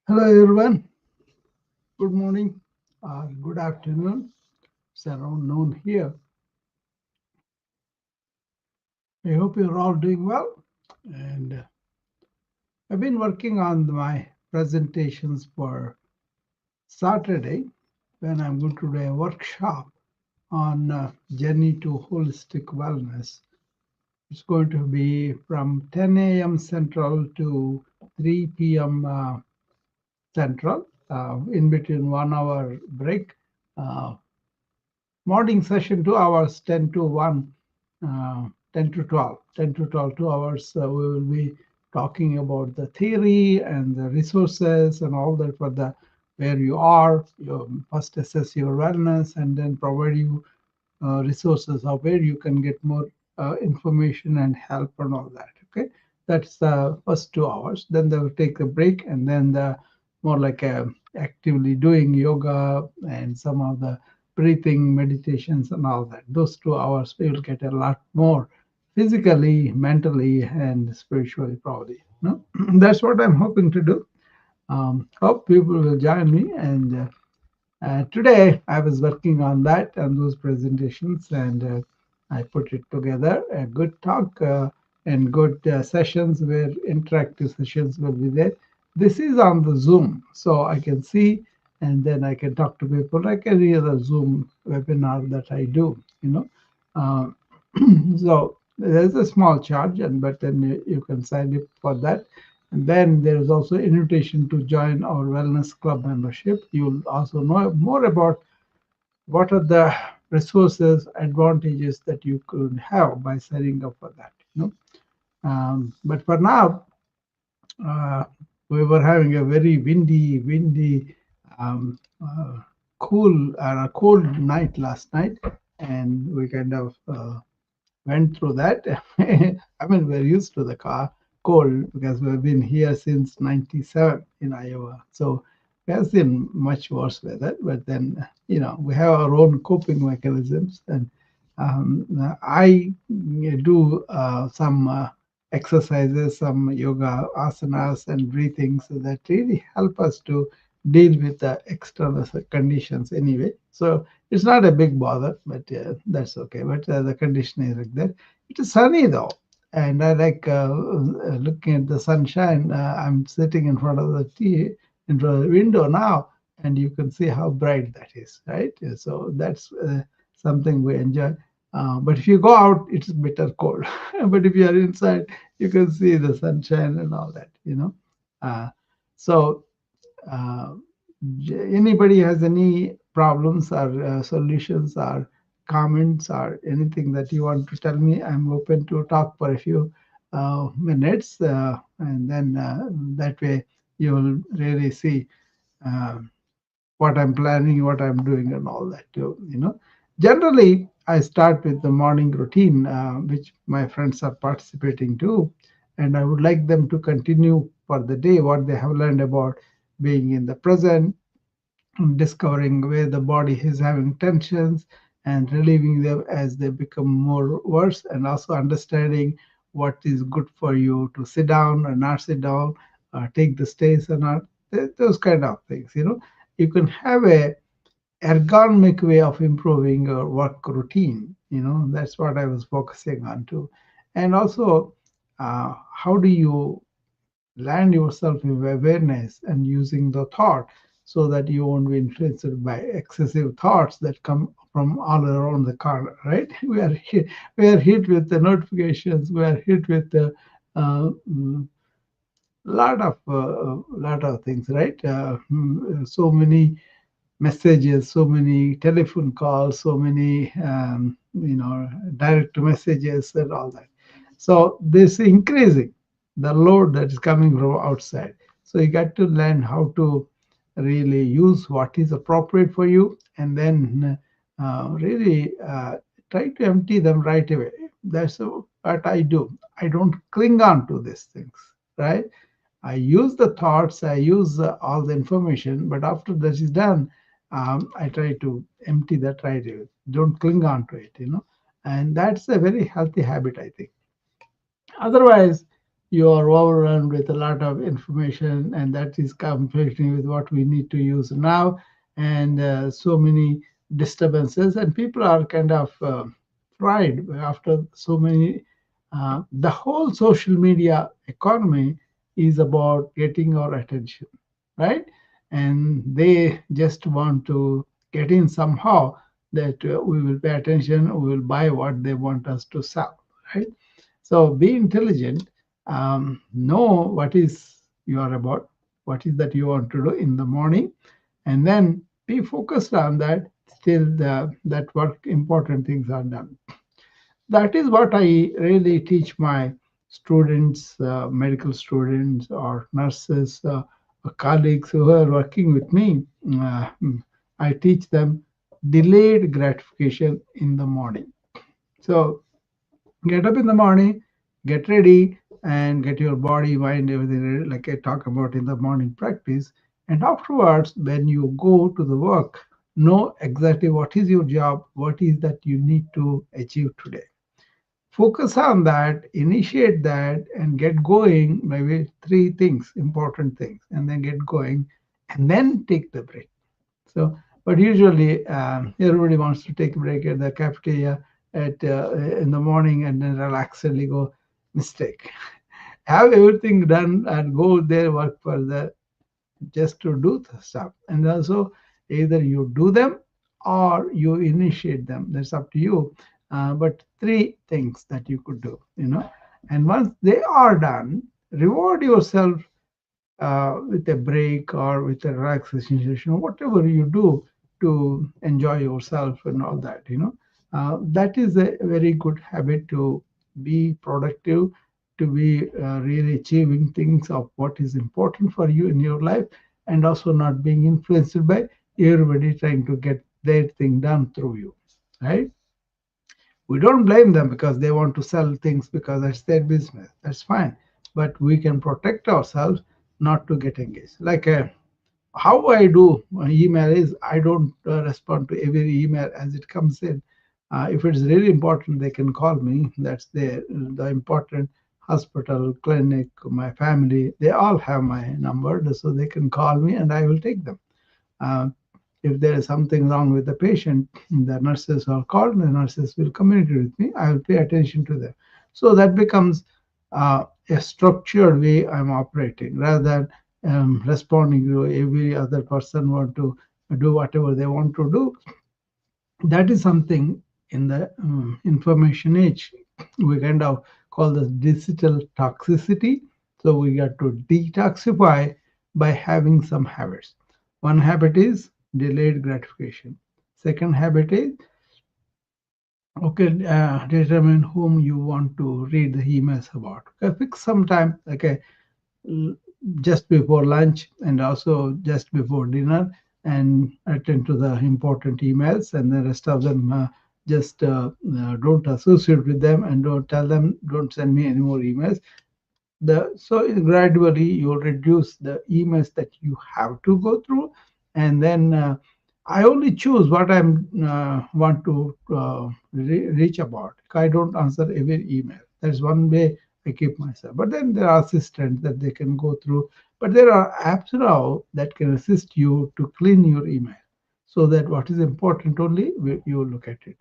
Hello everyone. Good morning or good afternoon. It's around noon here. I hope you're all doing well. And I've been working on my presentations for Saturday when I'm going to do a workshop on journey to holistic wellness. It's going to be from 10 a.m. Central to 3 p.m. Central, in between 1 hour break. Uh, Morning session 2 hours, 10 to 1, 10 to 12, 10 to 12, 2 hours. We will be talking about the theory and the resources and all that for the where you are. You first assess your wellness and then provide you resources of where you can get more information and help and all that. Okay, that's the first 2 hours. Then they will take a break, and then the more like actively doing yoga and some of the breathing meditations and all that. Those 2 hours we will get a lot more physically, mentally, and spiritually, probably. No, that's what I'm hoping to do. Hope people will join me and. Today, I was working on that and those presentations, and I put it together. A good talk and good sessions where interactive sessions will be there. This is on the Zoom, so I can see and then I can talk to people like any other Zoom webinar that I do. Uh, so there's a small charge, and but then you can sign up for that. And then there is also invitation to join our wellness club membership. You'll also know more about what are the resources, advantages that you could have by signing up for that. But for now, uh, we were having a very windy, um, uh, a cold night last night, and we kind of went through that. I mean, we're used to the cold because we've been here since '97 in Iowa. So we have seen much worse weather, but then, we have our own coping mechanisms. And I do some exercises, some yoga asanas and breathing, so that really help us to deal with the external conditions anyway. So it's not a big bother, but that's okay. But the condition is like that. It is sunny though, and I like looking at the sunshine. I'm sitting in front of in front of the window now, and you can see how bright that is, right? So that's something we enjoy. But if you go out, it's bitter cold. But if you are inside, you can see the sunshine and all that. Uh, so uh, anybody has any problems or solutions or comments or anything that you want to tell me, I'm open to talk for a few minutes, and then that way you will really see uh, what I'm planning, what I'm doing, and all that too. Generally, I start with the morning routine, which my friends are participating too, and I would like them to continue for the day what they have learned about being in the present, discovering where the body is having tensions and relieving them as they become more worse, and also understanding what is good for you to sit down or not sit down, take the stairs or not, those kind of things. You can have a ergonomic way of improving your work routine. That's what I was focusing on too. And also, how do you land yourself in awareness and using the thought so that you won't be influenced by excessive thoughts that come from all around the corner, right? We are hit with the notifications. We are hit with the lot of things, right? So many messages, so many telephone calls, so many direct messages and all that. So this increasing the load that is coming from outside. So you got to learn how to really use what is appropriate for you, and then really try to empty them right away. That's what I do. I don't cling on to these things, right? I use the thoughts, I use all the information, but after that is done, I try to empty that right away. Don't cling on to it. And that's a very healthy habit, I think. Otherwise, you are overrun with a lot of information, and that is conflicting with what we need to use now, and so many disturbances, and people are kind of fried after so many. The whole social media economy is about getting our attention, right? And they just want to get in somehow that we will pay attention, we will buy what they want us to sell, right? So be intelligent, know what is you are about, what is that you want to do in the morning, and then be focused on that till that work important things are done. That is what I really teach my students, medical students or nurses, colleagues who are working with me. I teach them delayed gratification in the morning. So get up in the morning, get ready, and get your body, mind, everything ready, like I talk about in the morning practice. And afterwards, when you go to the work, know exactly what is your job, what is that you need to achieve today. Focus on that, initiate that, and get going. Maybe three things, important things, and then get going, and then take the break. So, but usually everybody wants to take a break at the cafeteria at in the morning and then relaxedly go. Mistake. Have everything done and go there work for the just to do the stuff. And also, either you do them or you initiate them. That's up to you. But three things that you could do, and once they are done, reward yourself with a break or with a relaxation session, whatever you do to enjoy yourself and all that, that is a very good habit to be productive, to be really achieving things of what is important for you in your life, and also not being influenced by everybody trying to get their thing done through you, right? We don't blame them because they want to sell things because that's their business. That's fine. But we can protect ourselves not to get engaged. Like how I do email is I don't respond to every email as it comes in. If it's really important, they can call me. That's the important hospital, clinic, my family. They all have my number, so they can call me and I will take them. Uh, if there is something wrong with the patient, the nurses are called, the nurses will communicate with me. I will pay attention to them. So that becomes a structured way I'm operating rather than responding to every other person want to do whatever they want to do. That is something in the information age we kind of call this digital toxicity. So we got to detoxify by having some habits. One habit is delayed gratification. Second habit is okay, determine whom you want to read the emails about. Okay, fix some time. Okay, just before lunch and also just before dinner, and attend to the important emails, and the rest of them just don't associate with them and don't tell them, don't send me any more emails. So gradually you'll reduce the emails that you have to go through, and then I only choose what I'm want to reach about. I don't answer every email. That's one way I keep myself. But then there are assistants that they can go through. But there are apps now that can assist you to clean your email, so that what is important only you look at it.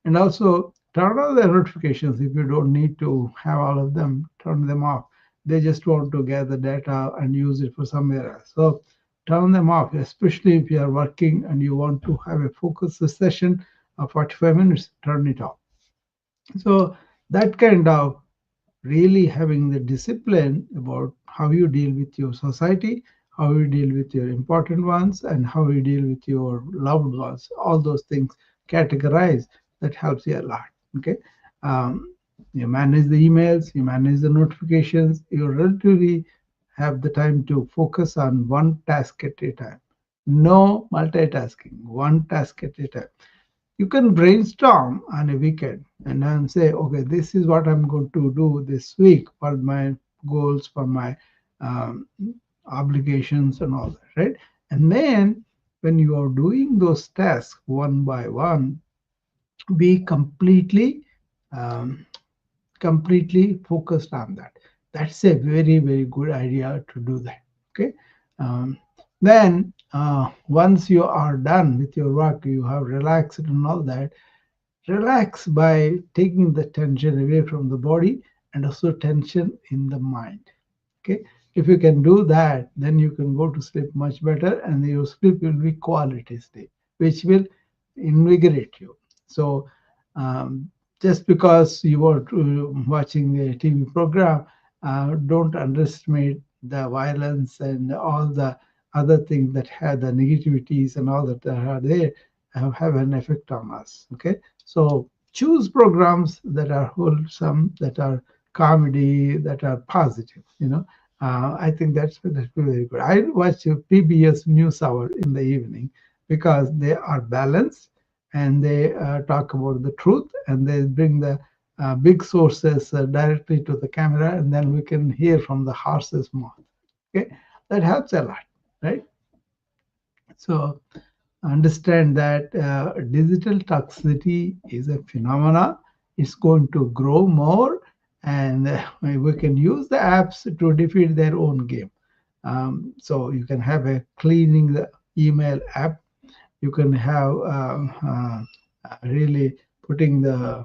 And also turn on the notifications if you don't need to have all of them, turn them off. They just want to gather data and use it for somewhere else. So turn them off, especially if you are working and you want to have a focus session of 45 minutes, turn it off. So that kind of really having the discipline about how you deal with your society, how you deal with your important ones, and how you deal with your loved ones. All those things categorize, that helps you a lot. Okay. You manage the emails, you manage the notifications, you relatively have the time to focus on one task at a time. No multitasking, one task at a time. You can brainstorm on a weekend and then say, okay, this is what I'm going to do this week for my goals, for my um, obligations, and all that, right? And then when you are doing those tasks one by one, be completely um, completely focused on that. That's a very, very good idea to do that. Okay. Um, then, once you are done with your work, you have relaxed and all that, relax by taking the tension away from the body and also tension in the mind. Okay. If you can do that, then you can go to sleep much better, and your sleep will be quality sleep, which will invigorate you. So, um, just because you are watching a TV program, don't underestimate the violence and all the other things that have the negativities and all that are there, have an effect on us. Okay. So choose programs that are wholesome, that are comedy, that are positive. I think that's very good. I watch PBS News Hour in the evening because they are balanced, and they talk about the truth, and they bring the big sources directly to the camera, and then we can hear from the horse's mouth. Okay, that helps a lot, right? So understand that digital toxicity is a phenomena. It's going to grow more, and we can use the apps to defeat their own game. So you can have a cleaning the email app. You can have really putting the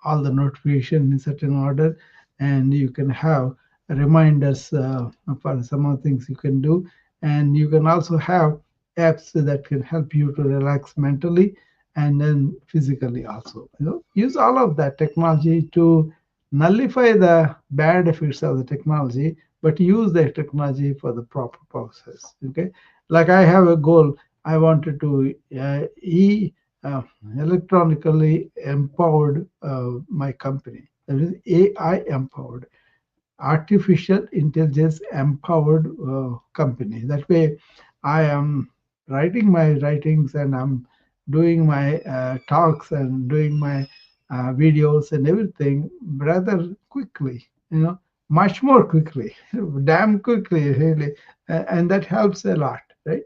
all the notification in certain order, and you can have reminders for some of the things you can do, and you can also have apps that can help you to relax mentally and then physically also. Use all of that technology to nullify the bad effects of the technology, but use the technology for the proper purposes. Okay, like I have a goal. I wanted to uh, electronically empowered my company. That is AI empowered, artificial intelligence empowered company. That way, I am writing my writings, and I'm doing my talks and doing my videos and everything rather quickly, much more quickly, damn quickly, really. And that helps a lot, right?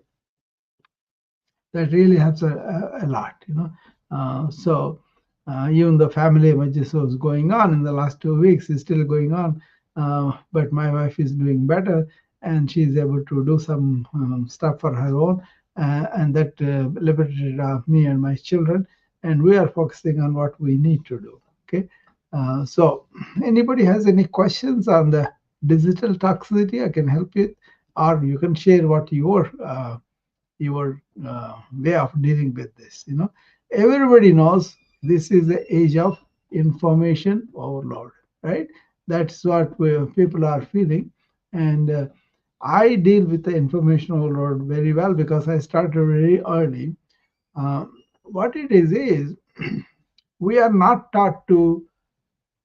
That really helps a lot. So even the family emergency was going on in the last 2 weeks is still going on, but my wife is doing better, and she's able to do some stuff for her own, and that liberated me and my children, and we are focusing on what we need to do. Okay. So anybody has any questions on the digital toxicity, I can help you, or you can share what your way of dealing with this. Everybody knows this is the age of information overload, right? That's what people are feeling, and I deal with the information overload very well because I started very early. What it is we are not taught to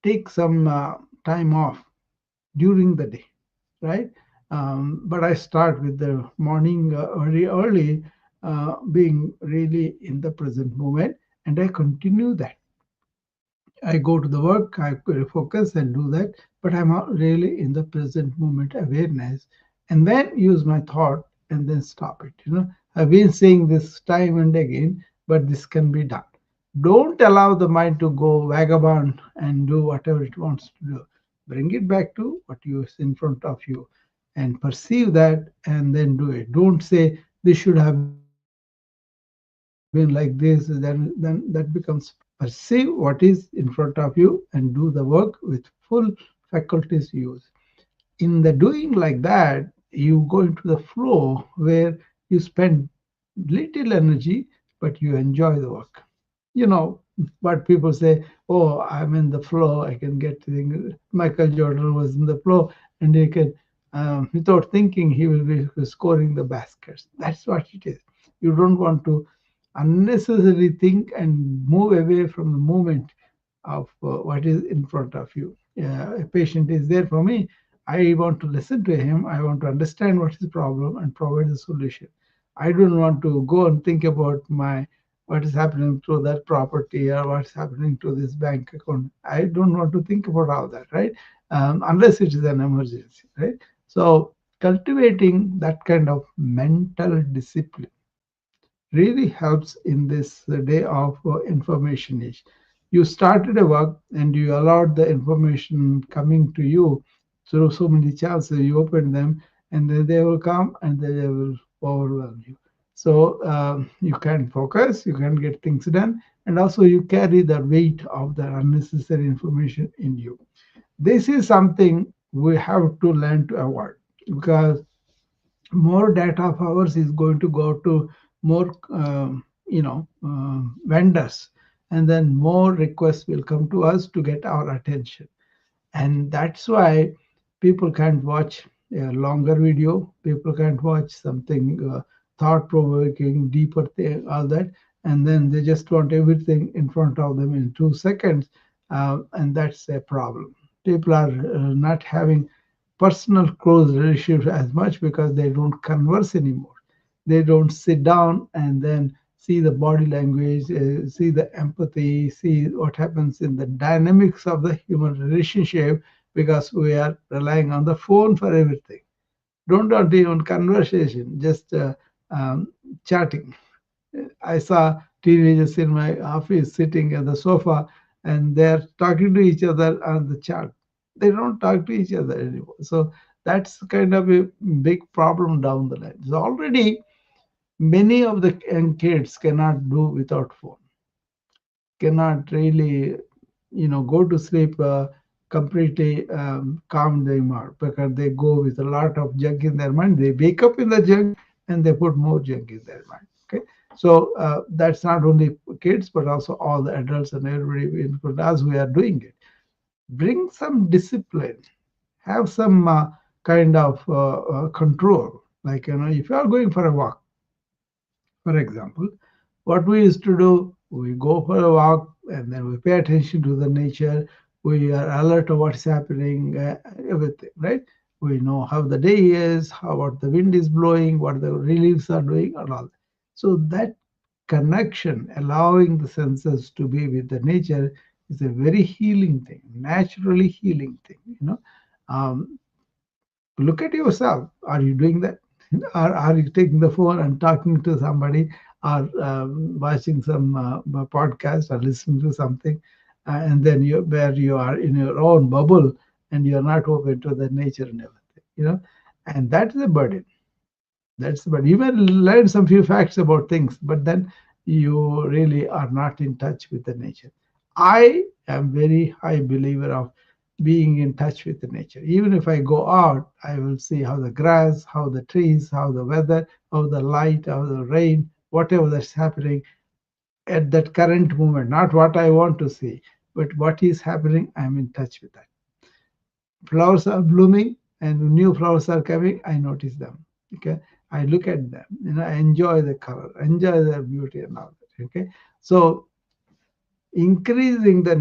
take some time off during the day, right? But I start with the morning very early, being really in the present moment, and I continue that. I go to the work, I focus and do that, but I'm not really in the present moment awareness, and then use my thought and then stop it. I've been saying this time and again, but this can be done. Don't allow the mind to go vagabond and do whatever it wants to do. Bring it back to what you is in front of you and perceive that and then do it. Don't say this should have been like this, then that becomes perceive what is in front of you and do the work with full faculties use. In the doing like that, you go into the flow where you spend little energy, but you enjoy the work. you know but people say, oh, I'm in the flow, I can get things. Michael Jordan was in the flow, and he can, without thinking, he will be scoring the baskets. That's what it is. You don't want to unnecessarily think and move away from the moment of what is in front of you. A patient is there for me. I want to listen to him. I want to understand what is the problem and provide the solution. I don't want to go and think about my what is happening to that property or what's happening to this bank account. I don't want to think about all that, right? Unless it is an emergency, right? So cultivating that kind of mental discipline really helps in this day of information age. You started a work and you allowed the information coming to you through so many chances. You open them, and then they will come, and then they will overwhelm you. So you can focus, you can get things done, and also you carry the weight of the unnecessary information in you. This is something we have to learn to avoid, because more data of ours is going to go to more vendors, and then more requests will come to us to get our attention. And that's why people can't watch a longer video, people can't watch something thought provoking, deeper thing, all that, and then they just want everything in front of them in 2 seconds. And that's a problem. People are not having personal close relationships as much because they don't converse anymore. They don't sit down and then see the body language, see the empathy, see what happens in the dynamics of the human relationship, because we are relying on the phone for everything. Don't even conversation, just um, chatting. I saw teenagers in my office sitting at the sofa, and they're talking to each other on the chat. They don't talk to each other anymore. So that's kind of a big problem down the line. So already many of the young kids cannot do without phone, cannot really go to sleep completely calm their mind, because they go with a lot of junk in their mind. They wake up in the junk, and they put more junk in their mind. Okay, so that's not only kids but also all the adults and everybody, including us, we are doing it. Bring some discipline, have some kind of control. Like, if you are going for a walk, for example, what we used to do, we go for a walk, and then we pay attention to the nature. We are alert to what's happening, everything, right? We know how the day is, how what the wind is blowing, what the leaves are doing, and all that. So that connection, allowing the senses to be with the nature, is a very healing thing, naturally healing thing. Um, Look at yourself. Are you doing that? Or are you taking the phone and talking to somebody, or watching some podcast, or listening to something, and then where you are in your own bubble, and you're not open to the nature and everything, and that's the burden. But you may learn some few facts about things, but then you really are not in touch with the nature. I am very high believer of being in touch with the nature. Even if I go out, I will see how the grass, how the trees, how the weather, how the light, how the rain, whatever that's happening at that current moment, not what I want to see, but what is happening, I'm in touch with that. Flowers are blooming and new flowers are coming, I notice them. Okay, I look at them, I enjoy the color, enjoy their beauty and all that. Okay, so increasing the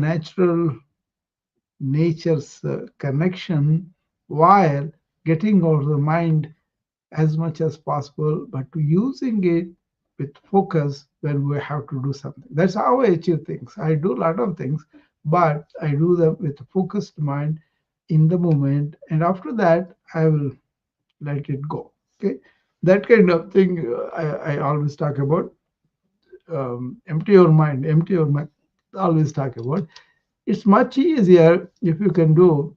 nature's connection, while getting out of the mind as much as possible, but using it with focus when we have to do something. That's how I achieve things. I do a lot of things, but I do them with a focused mind in the moment, and after that, I will let it go. Okay, that kind of thing I always talk about. Empty your mind, empty your mind. Always talk about. It's much easier if you can do.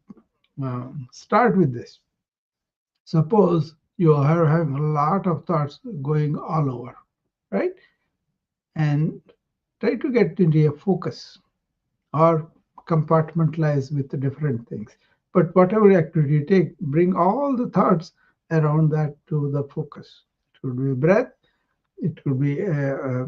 Start with this. Suppose you are having a lot of thoughts going all over, right? And try to get into a focus, or compartmentalize with the different things. But whatever activity you take, bring all the thoughts around that to the focus. It could be breath, it could be a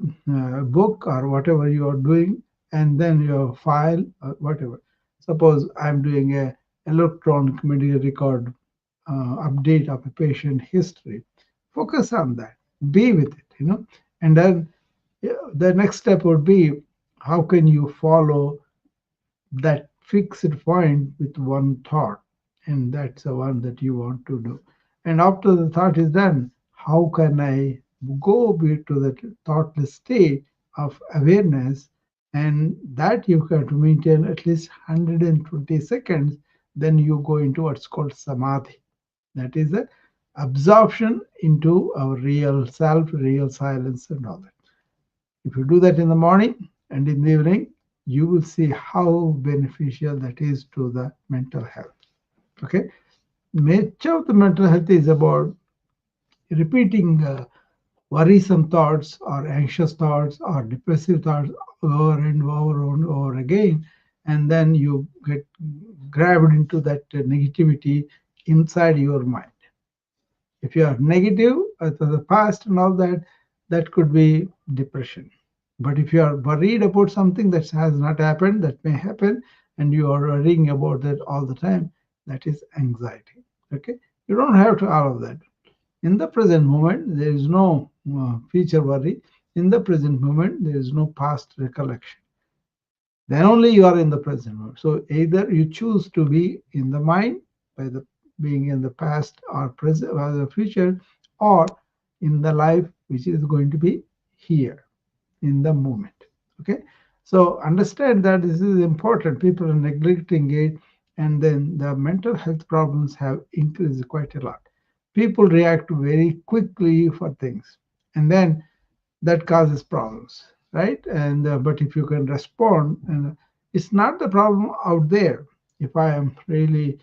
book, or whatever you are doing, and then your file, or whatever. Suppose I'm doing a electronic medical record update of a patient history. Focus on that. Be with it. And then the next step would be, how can you follow that fixed point with one thought, and that's the one that you want to do. And after the thought is done, how can I go to the thoughtless state of awareness, and that you have to maintain at least 120 seconds. Then you go into what's called samadhi. That is the absorption into our real self, real silence, and all that. If you do that in the morning and in the evening, you will see how beneficial that is to the mental health. Okay. much of the mental health is about repeating worrisome thoughts or anxious thoughts or depressive thoughts over and over and over again, and then you get grabbed into that negativity inside your mind. If you are negative to the past and all that, that could be depression. But if you are worried about something that has not happened, that may happen, and you are worrying about that all the time, that is anxiety. Okay, you don't have to all of that. In the present moment, there is no future worry. In the present moment, there is no past recollection. Then only you are in the present moment. So either you choose to be in the mind by the being in the past or present or the future, or in the life which is going to be here in the moment. Okay, so understand that this is important. People are neglecting it, and then the mental health problems have increased quite a lot. People react very quickly for things, and then that causes problems, right? And but if you can respond, and it's not the problem out there. If I am really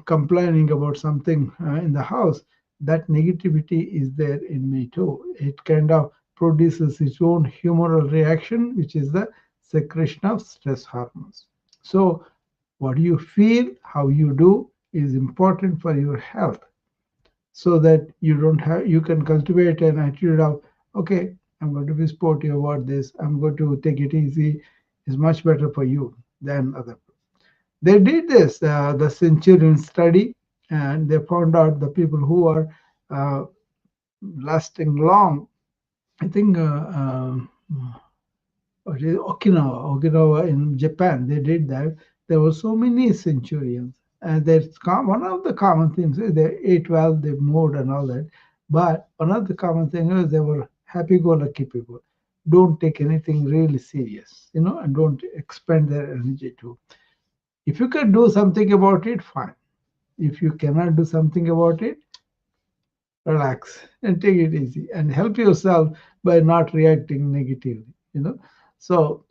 complaining about something in the house, that negativity is there in me too. It kind of produces its own humoral reaction, which is the secretion of stress hormones. So what you feel, how you do, is important for your health, so that you can cultivate an attitude of, okay, I'm going to be sporty about this, I'm going to take it easy, is much better for you than other. They did this, the centurion study, and they found out the people who are uh, lasting long. I think Okinawa in Japan, they did that. There were so many centurions. And that's one of the common things is they ate well, they moved and all that. But one of the common things is they were happy-go-lucky people. Don't take anything really serious, and don't expend their energy to. If you can do something about it, fine. If you cannot do something about it, relax and take it easy and help yourself by not reacting negatively. So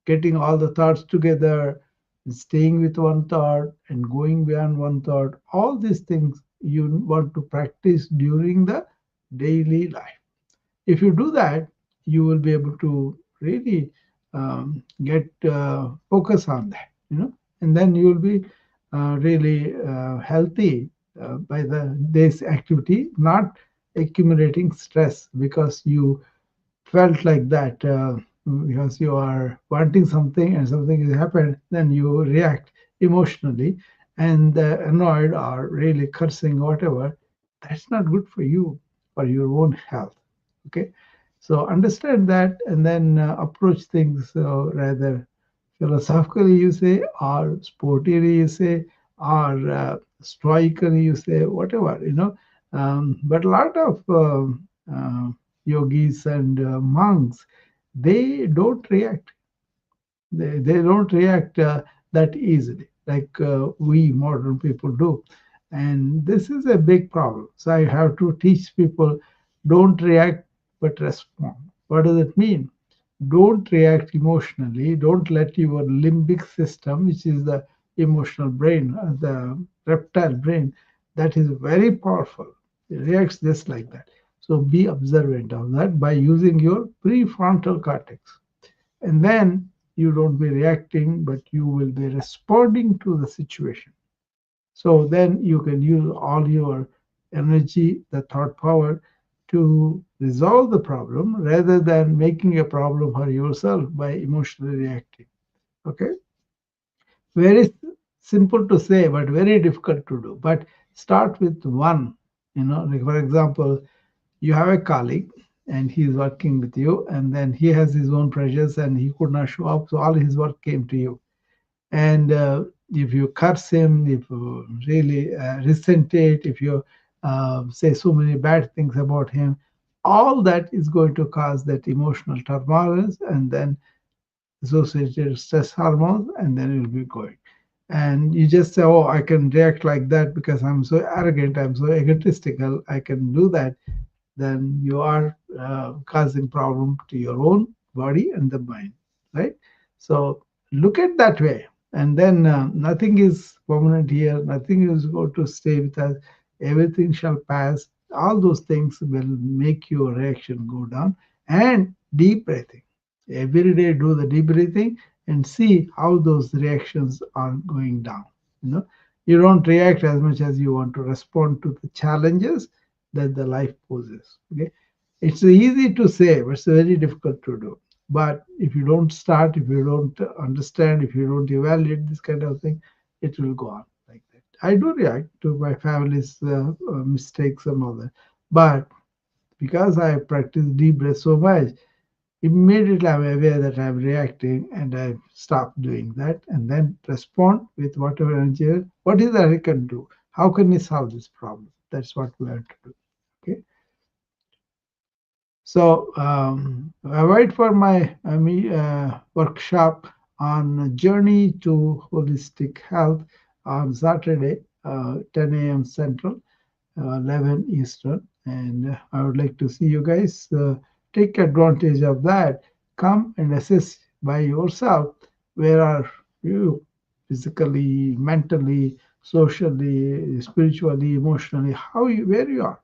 getting all the thoughts together, staying with one thought and going beyond one thought, all these things you want to practice during the daily life. If you do that, you will be able to really get focus on that, and then you will be really healthy by the day's activity, not accumulating stress because you felt like that, because you are wanting something and something has happened, then you react emotionally and annoyed or really cursing, whatever. That's not good for you, for your own health. Okay, so understand that and then approach things rather philosophically, you say, or sportively, you say, or stoically, you say, whatever. But a lot of yogis and monks, they don't react. They don't react that easily like we modern people do. And this is a big problem. So I have to teach people, don't react, but respond. What does it mean? Don't react emotionally. Don't let your limbic system, which is the emotional brain, the reptile brain, that is very powerful. It reacts just like that. So be observant of that by using your prefrontal cortex. And then you don't be reacting, but you will be responding to the situation. So then you can use all your energy, the thought power, to resolve the problem rather than making a problem for yourself by emotionally reacting. Okay? Very simple to say, but very difficult to do. But start with one. Like for example, you have a colleague and he is working with you, and then he has his own pressures and he could not show up, so all his work came to you. And if you curse him, if you really resent it, if you say so many bad things about him, all that is going to cause that emotional turmoil and then associated stress hormones, and then you'll be going. And you just say, oh, I can react like that because I'm so arrogant, I'm so egotistical, I can do that. Then you are causing problem to your own body and the mind, right? So look at that way, And then nothing is permanent here, nothing is going to stay with us, everything shall pass. All those things will make your reaction go down. And deep breathing. Every day do the deep breathing and see how those reactions are going down. You know, you don't react as much as you want to respond to the challenges that the life poses. Okay, it's easy to say, but it's very difficult to do. But if you don't start, if you don't understand, if you don't evaluate this kind of thing, it will go on like that. I do react to my family's mistakes and all that. But because I practice deep breath so much, immediately I'm aware that I'm reacting and I stop doing that and then respond with whatever energy. What is that I can do? How can we solve this problem? That's what we have to do. Okay. So I wait for my workshop on journey to holistic health on Saturday, 10 a.m. Central, 11 Eastern, and I would like to see you guys take advantage of that. Come and assess by yourself. Where are you physically, mentally, socially, spiritually, emotionally? Where you are?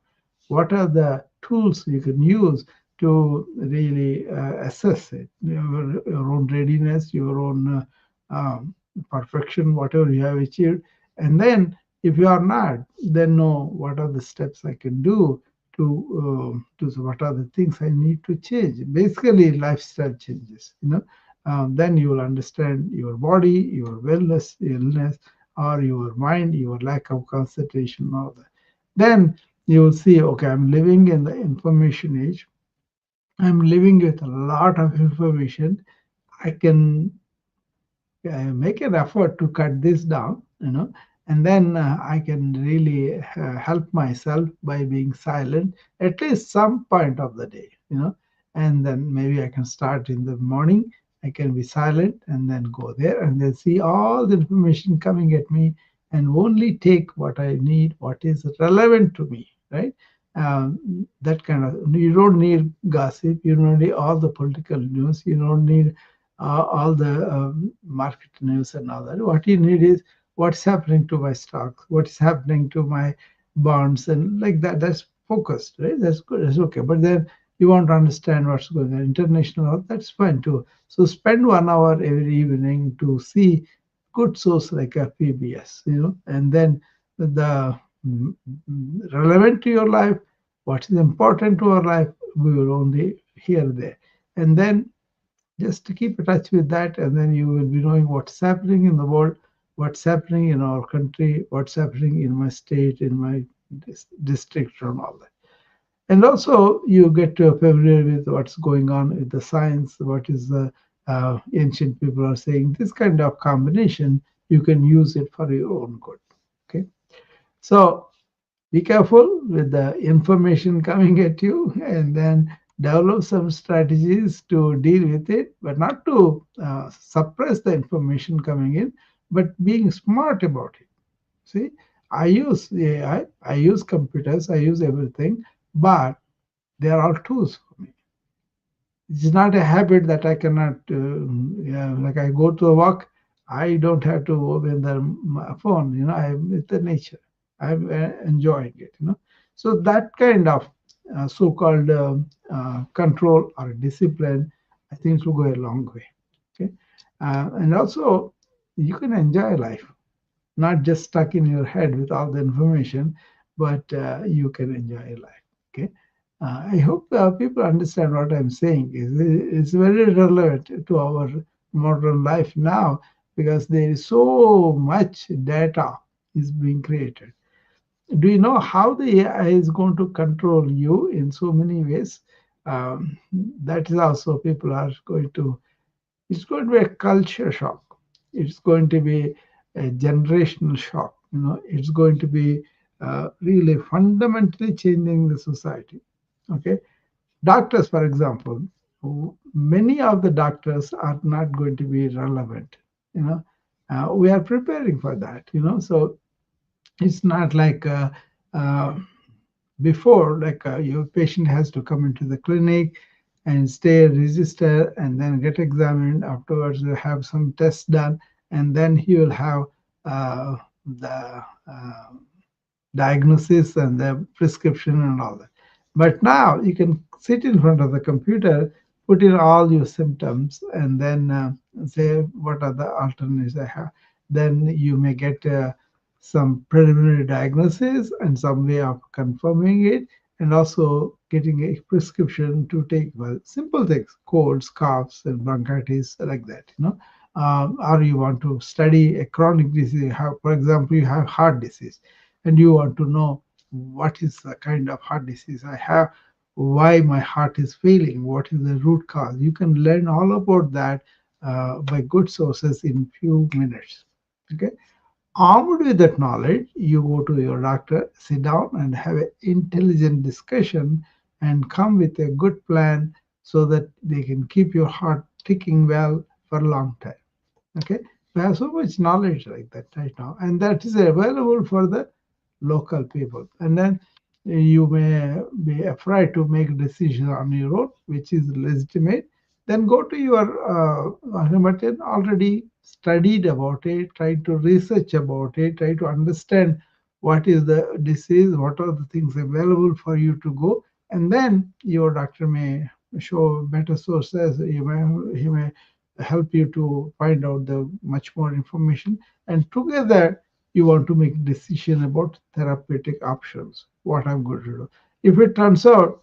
What are the tools you can use to really assess it, your own readiness, your own perfection, whatever you have achieved. And then if you are not, then know what are the steps I can do to what are the things I need to change. Basically, lifestyle changes. Then you will understand your body, your wellness, illness, or your mind, your lack of concentration, all that. Then you will see, okay, I'm living in the information age. I'm living with a lot of information. I can make an effort to cut this down, and then I can really help myself by being silent at least some point of the day. And then maybe I can start in the morning. I can be silent and then go there and then see all the information coming at me and only take what I need, what is relevant to me, right? That kind of, you don't need gossip, you don't need all the political news, you don't need all the market news and all that. What you need is what's happening to my stocks, what's happening to my bonds, and like that. That's focused, right? That's good. That's okay. But then you want to understand what's going on international. That's fine too. So spend 1 hour every evening to see good source like a PBS, and then the relevant to your life, what is important to our life, we will only hear there, and then just to keep in touch with that, and then you will be knowing what's happening in the world, what's happening in our country, what's happening in my state, in my district, and all that. And also, you get familiar with what's going on with the science, what is the ancient people are saying. This kind of combination, you can use it for your own good. Okay, so be careful with the information coming at you and then develop some strategies to deal with it, but not to suppress the information coming in, but being smart about it. See, I use AI, I use computers, I use everything, but they are all tools for me. It's not a habit that I cannot, like I go to a walk, I don't have to open the phone, I'm with the nature. I'm enjoying it. So that kind of so-called control or discipline, I think will go a long way. Okay. And also, you can enjoy life, not just stuck in your head with all the information, but you can enjoy life. Okay. I hope people understand what I'm saying. It's very relevant to our modern life now because there is so much data is being created. Do you know how the AI is going to control you in so many ways? That is also people are going to, it's going to be a culture shock. It's going to be a generational shock. It's going to be really fundamentally changing the society. Okay, doctors, for example, many of the doctors are not going to be relevant. We are preparing for that. So it's not like uh, before, like your patient has to come into the clinic and stay register and then get examined afterwards, have some tests done, and then he will have the diagnosis and the prescription and all that. But now you can sit in front of the computer, put in all your symptoms, and then say what are the alternatives I have. Then you may get some preliminary diagnosis and some way of confirming it, and also getting a prescription to take, well, simple things, colds, coughs, and bronchitis, like that. Or you want to study a chronic disease. For example, you have heart disease and you want to know what is the kind of heart disease I have, why my heart is failing, what is the root cause. You can learn all about that by good sources in few minutes. Okay. Armed with that knowledge, you go to your doctor, sit down, and have an intelligent discussion, and come with a good plan so that they can keep your heart ticking well for a long time. Okay, we have so much knowledge like that right now, and that is available for the local people. And then you may be afraid to make a decision on your own, which is legitimate. Then go to your rheumatologist, already studied about it, try to research about it, try to understand what is the disease, what are the things available for you to go, and then your doctor may show better sources. He may help you to find out the much more information, and together you want to make a decision about therapeutic options, what I'm going to do. If it turns out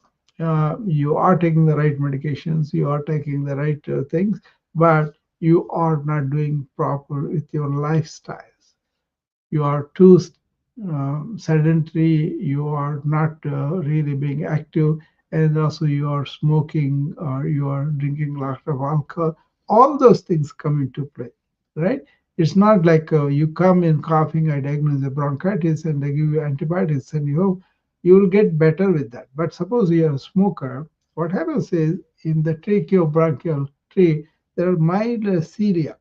you are taking the right medications, you are taking the right things, but you are not doing proper with your lifestyles, you are too sedentary, you are not really being active, and also you are smoking or you are drinking a lot of alcohol, all those things come into play, right? It's not like you come in coughing, I diagnose a bronchitis and they give you antibiotics and you hope you will get better with that. But suppose you are a smoker, what happens is in the tracheobronchial tree, there are mild cilia.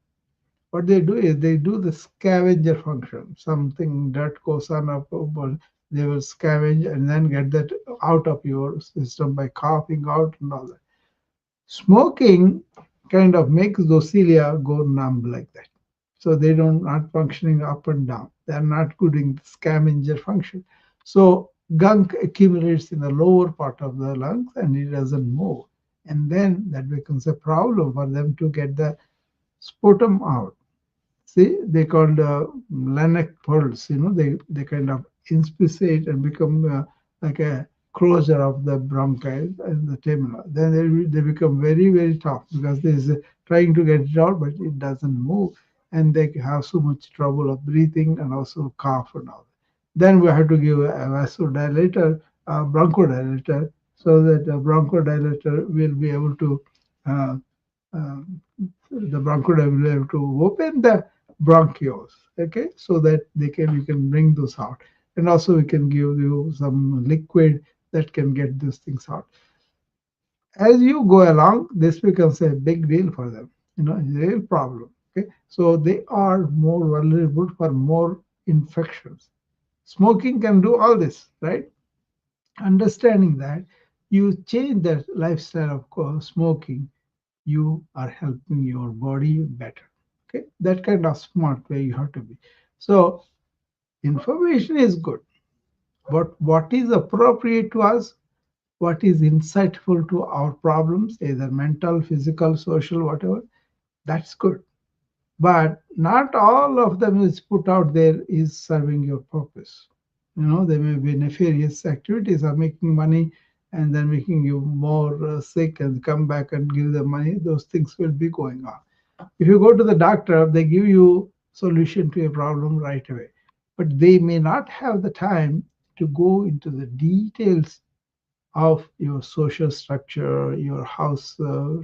What they do is they do the scavenger function. Something dirt goes on up, but they will scavenge and then get that out of your system by coughing out and all that. Smoking kind of makes those cilia go numb like that. So they don't not functioning up and down. They are not good in the scavenger function. So gunk accumulates in the lower part of the lungs and it doesn't move. And then that becomes a problem for them to get the sputum out. See, they called Laennec pearls. They kind of inspissate and become like a closure of the bronchi and the terminal. Then they become very, very tough because there's trying to get it out, but it doesn't move. And they have so much trouble of breathing and also cough and all. Then we have to give a vasodilator, a bronchodilator, so that the bronchodilator will be able to uh, uh, the bronchodilator will be able to open the bronchioles, okay, so that we can bring those out, and also we can give you some liquid that can get these things out. As you go along, this becomes a big deal for them, a real problem. Okay, so they are more vulnerable for more infections. Smoking can do all this, right? Understanding that, you change the lifestyle of smoking, you are helping your body better. Okay, that kind of smart way you have to be. So information is good, but what is appropriate to us, what is insightful to our problems, either mental, physical, social, whatever, that's good. But not all of them is put out there is serving your purpose. There may be nefarious activities are making money and then making you more sick and come back and give them money. Those things will be going on. If you go to the doctor, they give you solution to a problem right away, but they may not have the time to go into the details of your social structure, your house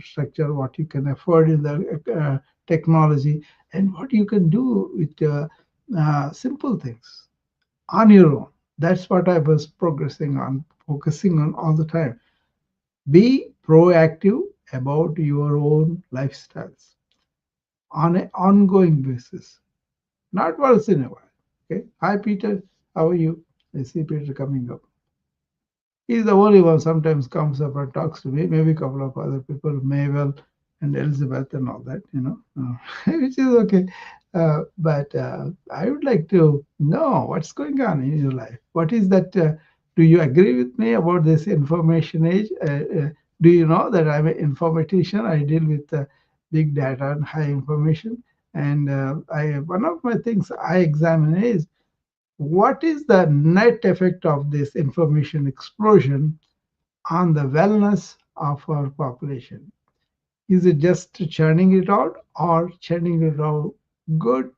structure, what you can afford in the technology, and what you can do with simple things on your own. That's what I was focusing on all the time. Be proactive about your own lifestyles on an ongoing basis, not once in a while. Okay. Hi, Peter. How are you? I see Peter coming up. He's the only one sometimes comes up and talks to me. Maybe a couple of other people may well and Elizabeth and all that, which is okay. But I would like to know what's going on in your life. What is that? Do you agree with me about this information age? Do you know that I'm an informatician? I deal with big data and high information. And one of my things I examine is what is the net effect of this information explosion on the wellness of our population? Is it just churning it out or churning it out good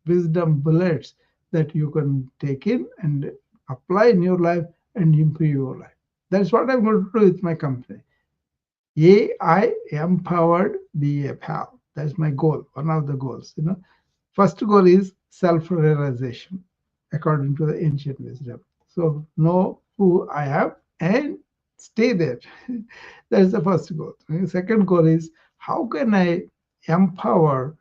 wisdom bullets that you can take in and apply in your life and improve your life? That's what I'm going to do with my company. AI empowered BA pal. That's my goal, one of the goals. First goal is self-realization, according to the ancient wisdom. So know who I am and stay there. That's the first goal. The second goal is how can I empower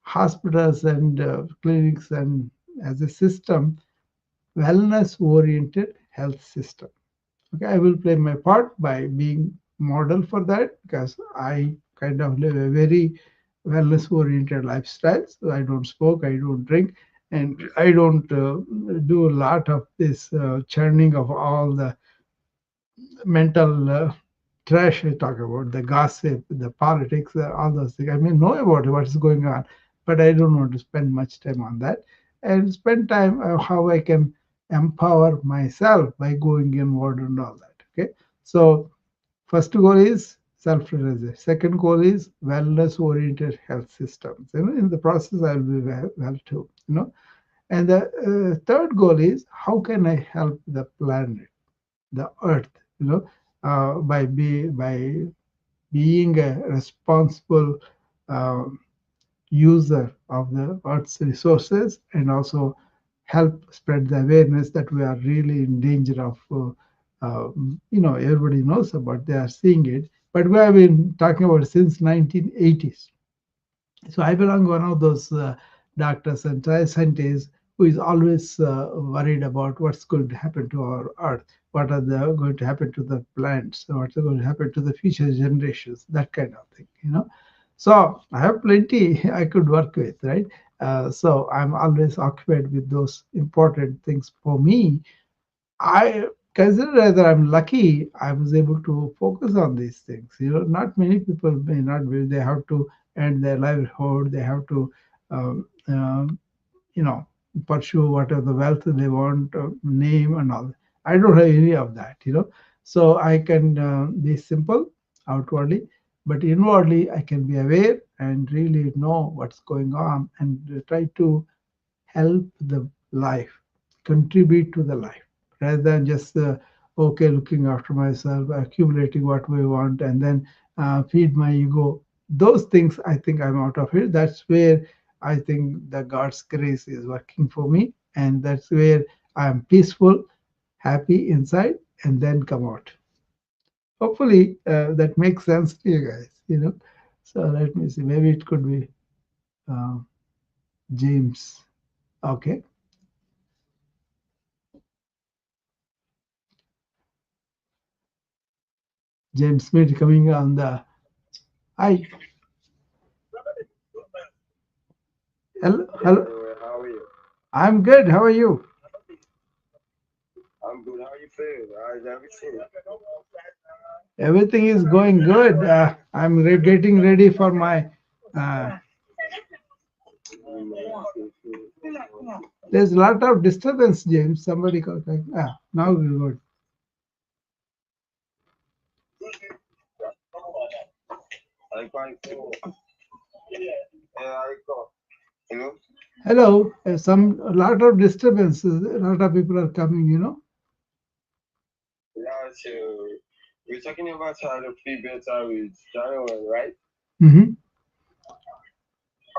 hospitals and clinics and as a system, wellness-oriented health system. Okay, I will play my part by being model for that because I kind of live a very wellness oriented lifestyle. So I don't smoke, I don't drink, and I don't do a lot of this churning of all the mental trash I talk about, the gossip, the politics, all those things. I mean, know about what's going on, but I don't want to spend much time on that and spend time how I can empower myself by going inward and all that. Okay. So, first goal is self-realization. Second goal is wellness-oriented health systems. In the process, I'll be well too. And the third goal is how can I help the planet, the earth, by being a responsible uh, user of the earth's resources and also help spread the awareness that we are really in danger of everybody knows about, they are seeing it, but we have been talking about it since 1980s. So I belong one of those doctors and scientists who is always worried about what's going to happen to our earth, what are going to happen to the plants, what's going to happen to the future generations, that kind of thing. So I have plenty I could work with, right? So I'm always occupied with those important things for me. I consider that I'm lucky I was able to focus on these things. Not many people may not be, they have to earn their livelihood, they have to, um, um, you know, pursue whatever the wealth they want, name and all. I don't have any of that. So I can be simple outwardly, but inwardly I can be aware and really know what's going on and try to help the life, contribute to the life, rather than just okay looking after myself, accumulating what we want, and then feed my ego. Those things, I think I'm out of it. That's where I think the God's grace is working for me, and that's where I'm peaceful, happy inside, and then come out. Hopefully, that makes sense to you guys. So let me see. Maybe it could be uh, James. Okay. James Smith coming on the. Hi, hello, hello. How are you? I'm good. How are you? I'm good. How you feeling? How's everything? Everything is going good. I'm getting ready for my. Uh, there's a lot of disturbance, James. Somebody called. Now we're good. I can't feel. Yeah, I got. You know? Hello. A lot of disturbances. A lot of people are coming. Yeah, so we're talking about how to feel better with January, right? Hmm.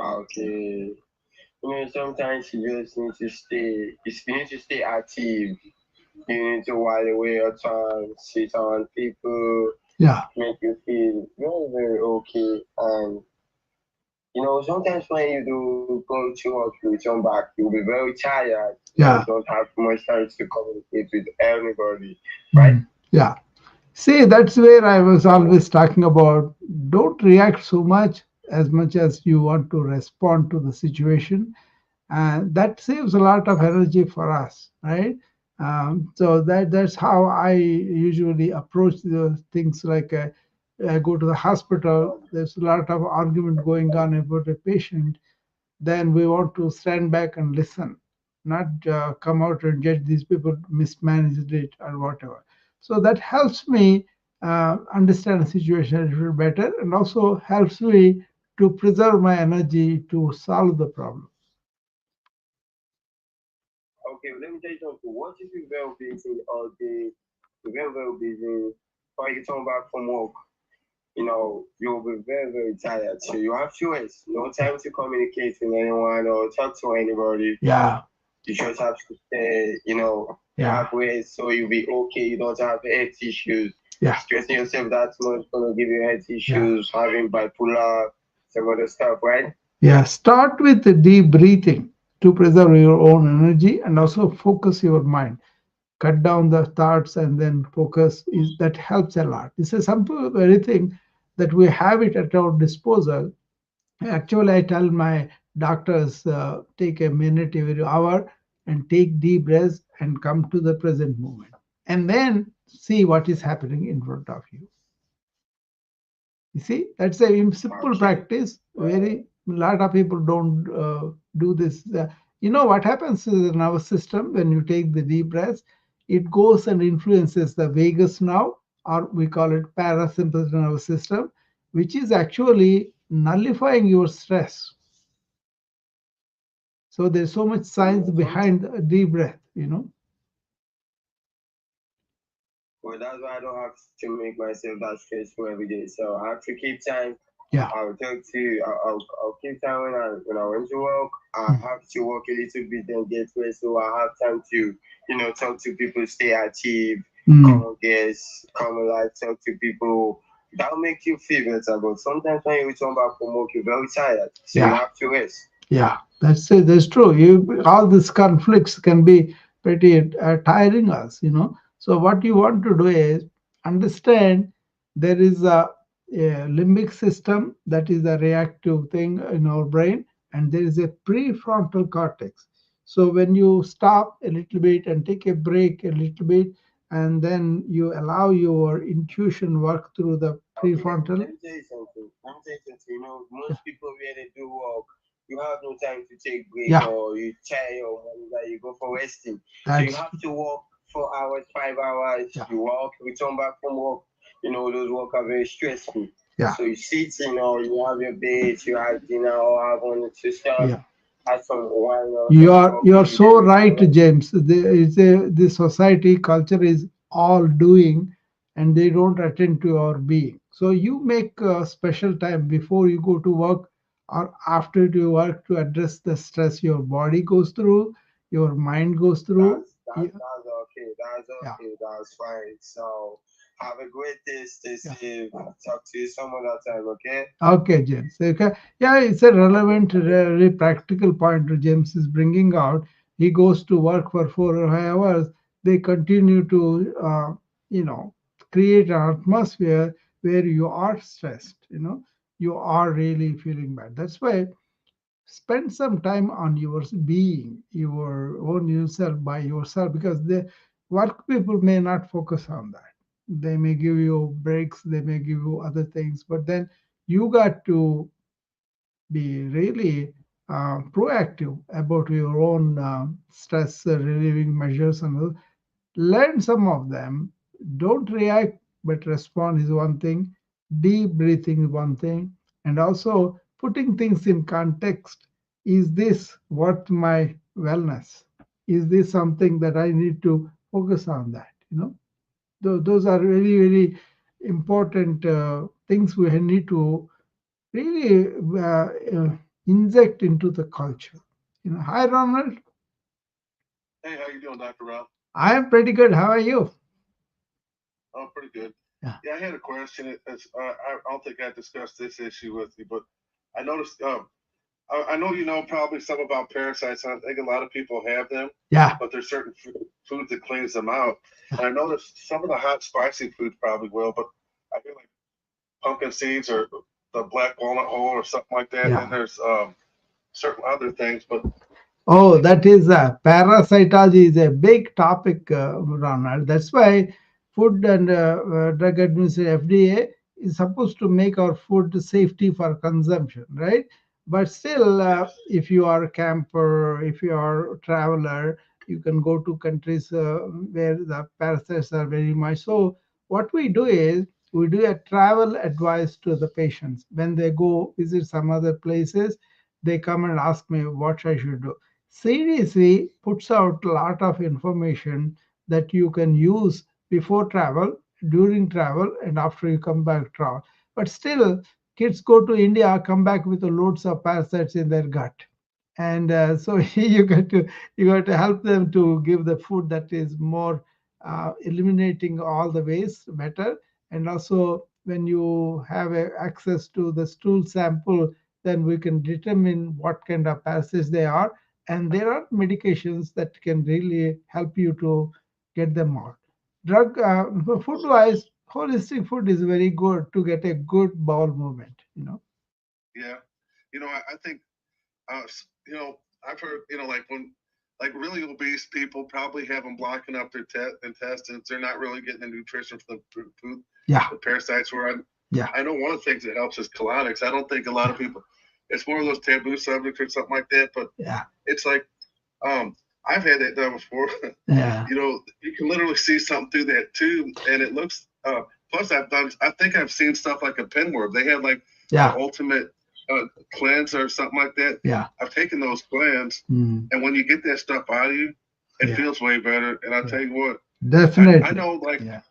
Okay. Sometimes you just need to stay. You need to stay active. You need to while away your time, sit on people, Yeah. make you feel very, very okay. And sometimes when you do go to work, you return back, you'll be very tired. You Yeah. don't have much time to communicate with anybody, right? Mhm. Yeah. See, that's where I was always talking about. Don't react so much as you want to respond to the situation, and that saves a lot of energy for us, right? So that's how I usually approach the things. Like I go to the hospital, there's a lot of argument going on about a patient, then we want to stand back and listen, not come out and get these people mismanaged it or whatever. So that helps me understand the situation a little better, and also helps me to preserve my energy to solve the problem. Okay, let me tell you something. What if you're very busy all day? You're very, very busy. Or you come back from work, you'll be very, very tired. So you have choice. No time to communicate with anyone or talk to anybody. Yeah, You just have to stay, yeah, have rest so you'll be okay. You don't have health issues. yeah, Stressing yourself that much gonna give you health yeah. issues, having bipolar, some other stuff, right? Yeah, start with the deep breathing to preserve your own energy and also focus your mind. Cut down the thoughts and then focus is that helps a lot. This is simple very thing that we have it at our disposal. Actually, I tell my doctors take a minute every hour and take deep breaths and come to the present moment, and then see what is happening in front of you. You see, that's a simple Okay. practice. Very lot of people don't do this. You know what happens to the nervous system when you take the deep breaths? It goes and influences the vagus nerve, or we call it parasympathetic nervous system, which is actually nullifying your stress. So there's so much science Sometimes, behind the deep breath. You know? well, that's why I don't have to make myself that stressful every day. So I have to keep time. Yeah. I'll talk to. I'll keep time when I went to work. I Mm. have to work a little bit then get rest, so I have time to talk to people, stay active, come Mm. on guests, come alive, talk to people. That'll make you feel better. But sometimes when you return back from work, you're very tired, so you Yeah. have to rest. Yeah, that's it. That's true. You all these conflicts can be pretty tiring us, you know. So what you want to do is understand there is a limbic system that is a reactive thing in our brain, and there is a prefrontal cortex. So when you stop a little bit and take a break a little bit, and then you allow your intuition work through the Okay, let prefrontal. me tell you something. Let me tell you something. Most people when they do work, you have no time to take break Yeah, or you tire or whatever, you go for resting. So you that's have to work 4 hours, 5 hours. yeah, You work, return back from work. Those work are very stressful. yeah. So you sit, you have your bed, you have dinner or have on the system, Yeah. have some wine or some You are coffee, so then you right, can rest. James. The society culture is all doing, and they don't attend to our being. So you make a special time before you go to work or after you work to address the stress your body goes through, your mind goes through. That's Yeah, that's that's okay. That's yeah, okay. That's fine. So have a great day. Stay yeah. safe. Talk to you some other time. Okay. Okay, James. Okay. Yeah, it's a Okay. relevant, very practical point James is bringing out. He goes to work for 4 or 5 hours. They continue to, you know, create an atmosphere where you are stressed. You know, you are really feeling bad. That's why spend some time on your being, your own yourself by yourself, because the work people may not focus on that. They may give you breaks, they may give you other things, but then you got to be really proactive about your own stress relieving measures and all. Learn some of them. Don't react, but respond is one thing. Deep breathing is one thing. And also putting things in context. Is this worth my wellness? Is this something that I need to focus on that? You know, those are really, very important things we need to really inject into the culture. You know, hi Ronald. Hey, how you doing, Dr. Rao? I am pretty good. How are you? Oh, pretty good. Yeah. Yeah, I had a question. I don't think I discussed this issue with you, but I noticed. I know you know probably some about parasites. And I think a lot of people have them, Yeah, but there's certain foods that cleans them out. And I noticed some of the hot, spicy foods probably will, but I feel like pumpkin seeds or the black walnut oil or something like that. And yeah. there's certain other things, but Oh, that is parasitology is a big topic, Ronald. That's why Food and Drug Administration (FDA) is supposed to make our food safety for consumption, right? But still, yes, if you are a camper, if you are a traveler, you can go to countries where the parasites are very much. So what we do is we do a travel advice to the patients when they go visit some other places. They come and ask me what I should do. CDC puts out a lot of information that you can use before travel, during travel, and after you come back travel. But still, kids go to India, come back with loads of parasites in their gut, and so you got to help them to give the food that is more eliminating all the waste better. And also, when you have access to the stool sample, then we can determine what kind of parasites they are, and there are medications that can really help you to get them out. Food wise, holistic food is very good to get a good bowel movement. yeah. I think you know, I've heard, like when, like really obese people probably have them blocking up their intestines. They're not really getting the nutrition from the food, Yeah, the parasites. yeah, I know one of the things that helps is colonics. I don't think a lot of people, it's more of those taboo subjects or something like that, but yeah, it's like, um, I've had that done before. yeah, You can literally see something through that tube and it looks, plus I think I've seen stuff like a pinworm. They have like the yeah, ultimate uh, cleanse or something like that. yeah. I've taken those cleanse, Mm, and when you get that stuff out of you, it yeah, feels way better. And I'll yeah. tell you what, I Definitely. know like Yeah,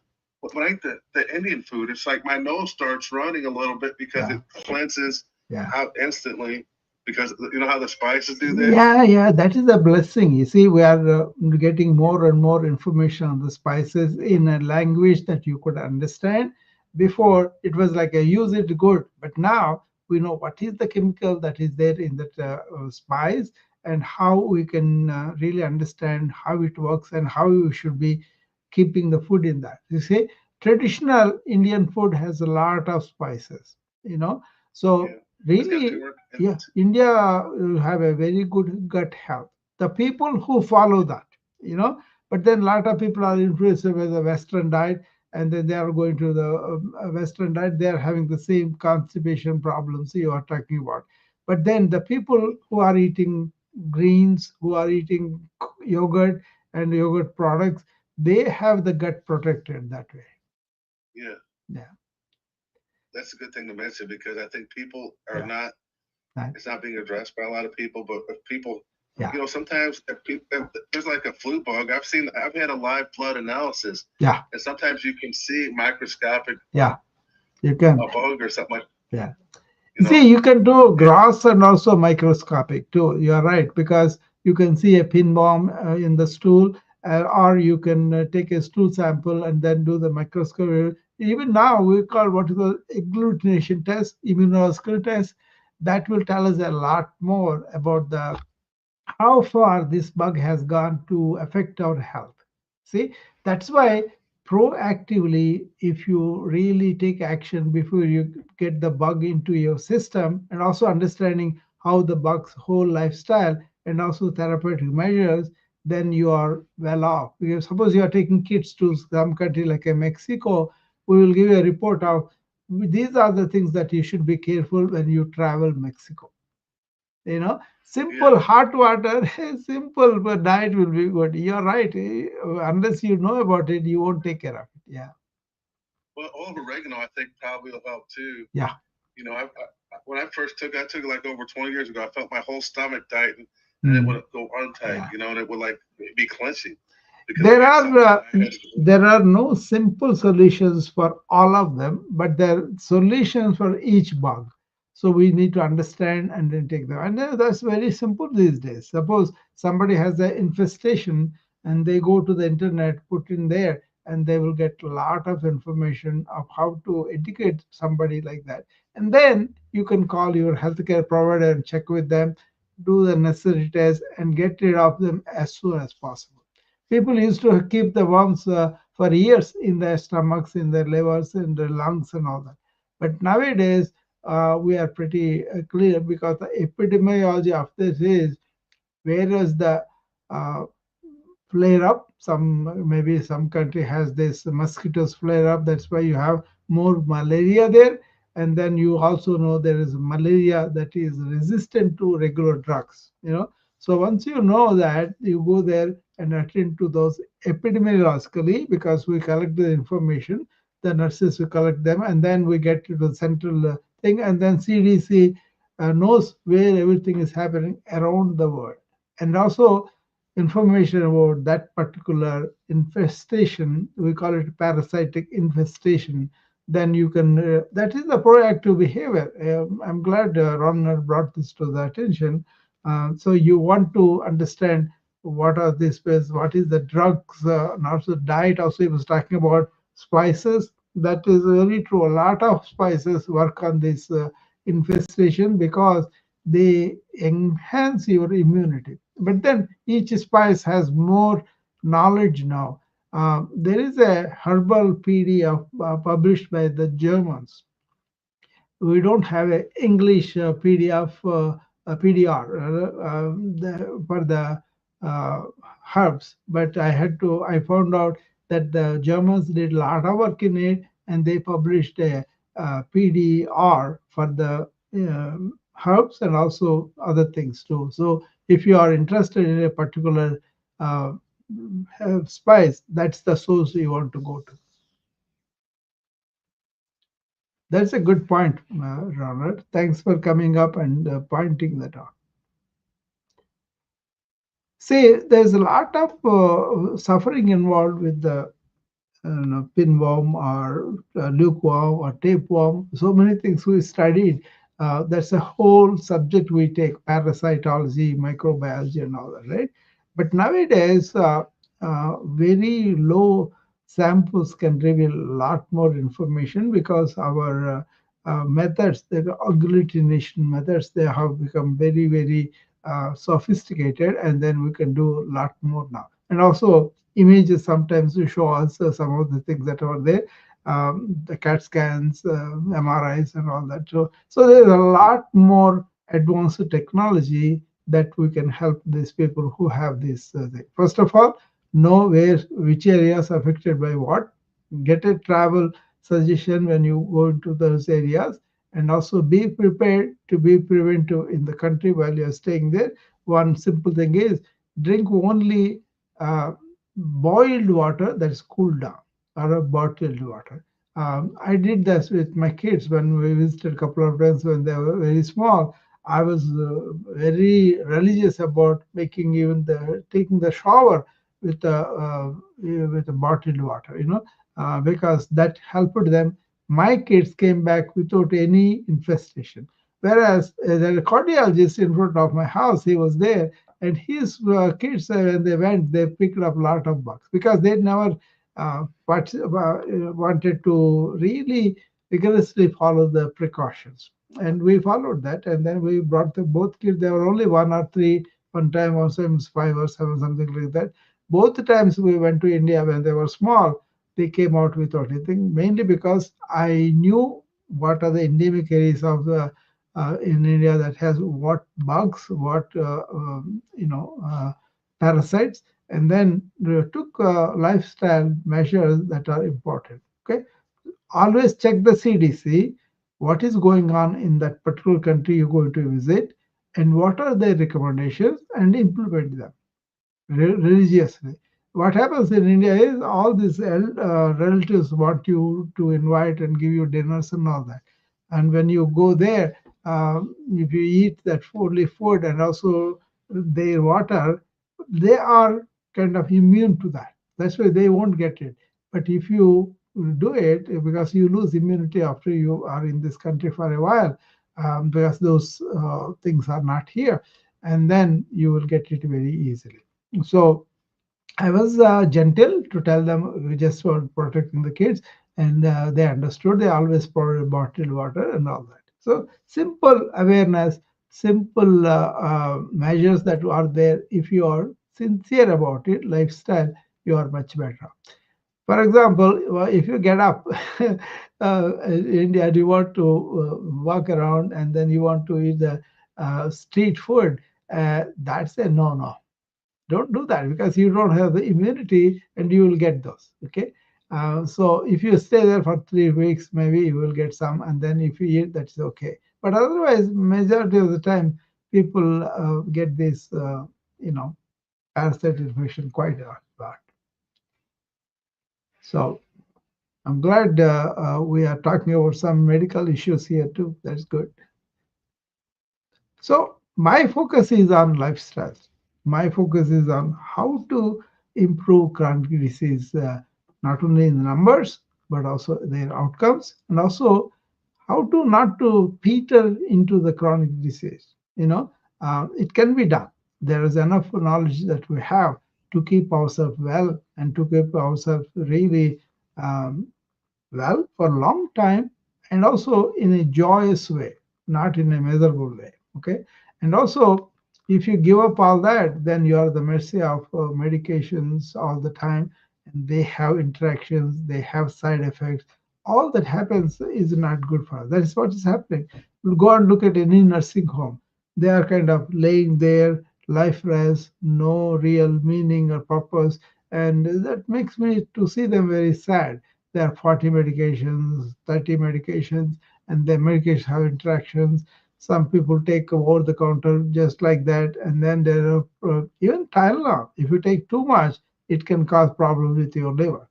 when I eat the Indian food, it's like my nose starts running a little bit because yeah, it cleanses yeah. out instantly because you know how the spices do that. Yeah, yeah, that is a blessing. You see, we are getting more and more information on the spices in a language that you could understand. Before, it was like a use it good, but now we know what is the chemical that is there in that spice and how we can really understand how it works and how we should be keeping the food in that. You see, traditional Indian food has a lot of spices. So Yeah, it's got really, turmeric and yeah, India will have a very good gut health. The people who follow that. But then a lot of people are influenced by the Western diet, and then they are going to the Western diet. They are having the same constipation problems you are talking about. But then the people who are eating greens, who are eating yogurt and yogurt products, they have the gut protected that way. yeah, Yeah, that's a good thing to mention because I think people are yeah, not. right. It's not being addressed by a lot of people. But if people, Yeah, sometimes if there's like a flu bug. I've had a live blood analysis, yeah, and sometimes you can see microscopic yeah. You can. a bug or something like Yeah. you You know. see, you can do And gross and also microscopic too. You are right because you can see a pin bomb in the stool, or you can take a stool sample and then do the microscopy. Even now, we call what is called agglutination test, immunological test. That will tell us a lot more about the how far this bug has gone to affect our health. See, that's why proactively, if you really take action before you get the bug into your system, and also understanding how the bug's whole lifestyle and also therapeutic measures, then you are well off. Because suppose you are taking kids to some country like a Mexico, we will give you a report of these are the things that you should be careful when you travel Mexico. Simple yeah, hot water, simple but diet will be good. You're right. Unless you know about it, you won't take care of it. Yeah, well, olive oregano I think probably will help too. yeah. When I first I took it like over 20 years ago. I felt my whole stomach tighten, and it Mm, would go untight. yeah. And it would like be clenching because I There had are something that I had to do. there are no simple solutions for all of them, but there are solutions for each bug. So we need to understand and then take them. And that's very simple these days. Suppose somebody has an infestation and they go to the internet, put in there. and they will get a lot of information of how to educate somebody like that. And then you can call your healthcare provider and check with them, do the necessary tests, and get rid of them as soon as possible. People used to keep the worms for years in their stomachs, in their livers, in their lungs, and all that. But nowadays, we are pretty clear, because the epidemiology of this is, whereas the uh, flare up, some maybe some country has this mosquitoes flare up, that's why you have more malaria there. And then you also know there is malaria that is resistant to regular drugs, so once you know that, you go there and attend to those epidemiologically, because we collect the information, the nurses will collect them, and then we get to the central thing, and then CDC knows where everything is happening around the world. And also information about that particular infestation, we call it parasitic infestation, then you can, that is the proactive behavior. I'm glad Ronald brought this to the attention. So you want to understand what are these ways, what is the drugs, and also diet. Also, he was talking about spices. That is very true. A lot of spices work on this infestation, because they enhance your immunity. But then each spice has more knowledge now. There is a herbal PDF published by the Germans. We don't have a English PDF, PDR for the uh, herbs, but I found out that the Germans did a lot of work in it, and they published a, PDR for the herbs and also other things too. So if you are interested in a particular uh, spice, that's the source you want to go to. That's a good point, Ronald. Thanks for coming up and pointing that out. See, there's a lot of suffering involved with the pinworm or lukewarm or tapeworm. So many things we studied. That's a whole subject we take: parasitology, microbiology, and all that, right? But nowadays, very low samples can reveal a lot more information, because our methods, the agglutination methods, they have become very, very sophisticated, and then we can do a lot more now. And also, images sometimes to show us some of the things that are there, the CAT scans, MRIs, and all that. So there's a lot more advanced technology that we can help these people who have this thing. First of all, know which areas are affected by what. Get a travel suggestion when you go into those areas, and also be prepared to be preventive in the country while you're staying there. One simple thing is, drink only boiled water that is cooled down, or a bottled water. I did this with my kids when we visited a couple of times when they were very small. I was very religious about making even the taking the shower with a bottled water, because that helped them. My kids came back without any infestation. Whereas the cardiologist in front of my house, he was there, and his kids, when they went, they picked up a lot of bugs, because they never wanted to really rigorously follow the precautions. And we followed that, and then we brought the both kids. There were only one or three one time, or sometimes five or seven, something like that. Both the times we went to India when they were small, they came out without anything, mainly because I knew what are the endemic areas of the in India that has what bugs, what parasites, and then took lifestyle measures that are important. Okay, always check the CDC, what is going on in that particular country you're going to visit, and what are their recommendations, and implement them religiously. What happens in India is all these relatives want you to invite and give you dinners and all that. And when you go there, if you eat that only food and also their water, they are kind of immune to that. That's why they won't get it. But if you do it, because you lose immunity after you are in this country for a while, because those things are not here, and then you will get it very easily. So I was gentle to tell them we just for protecting the kids, and they understood. They always poured bottled water and all that. So simple awareness, simple measures that are there. If you are sincere about it, lifestyle, you are much better. For example, if you get up in India, and you want to walk around and then you want to eat the street food, that's a no-no. Don't do that because you don't have the immunity and you will get those. Okay. So if you stay there for 3 weeks, maybe you will get some, and then if you eat, that's okay. But otherwise, majority of the time, people get this, you know, parasite infection quite a lot. So I'm glad we are talking about some medical issues here too. That's good. So my focus is on lifestyle. My focus is on how to improve chronic disease, not only in the numbers but also their outcomes, and also how to not to peter into the chronic disease. It can be done. There is enough knowledge that we have to keep ourselves well and to keep ourselves really um, well for a long time, and also in a joyous way, not in a miserable way. Okay. And also, if you give up all that, then you are the mercy of medications all the time, and they have interactions, they have side effects. All that happens is not good for us. That is what is happening. You go and look at any nursing home. They are kind of laying there, lifeless, no real meaning or purpose, and that makes me to see them very sad. There are 40 medications, 30 medications, and the medications have interactions. Some people take over the counter just like that, and then there are even Tylenol. If you take too much, it can cause problems with your liver.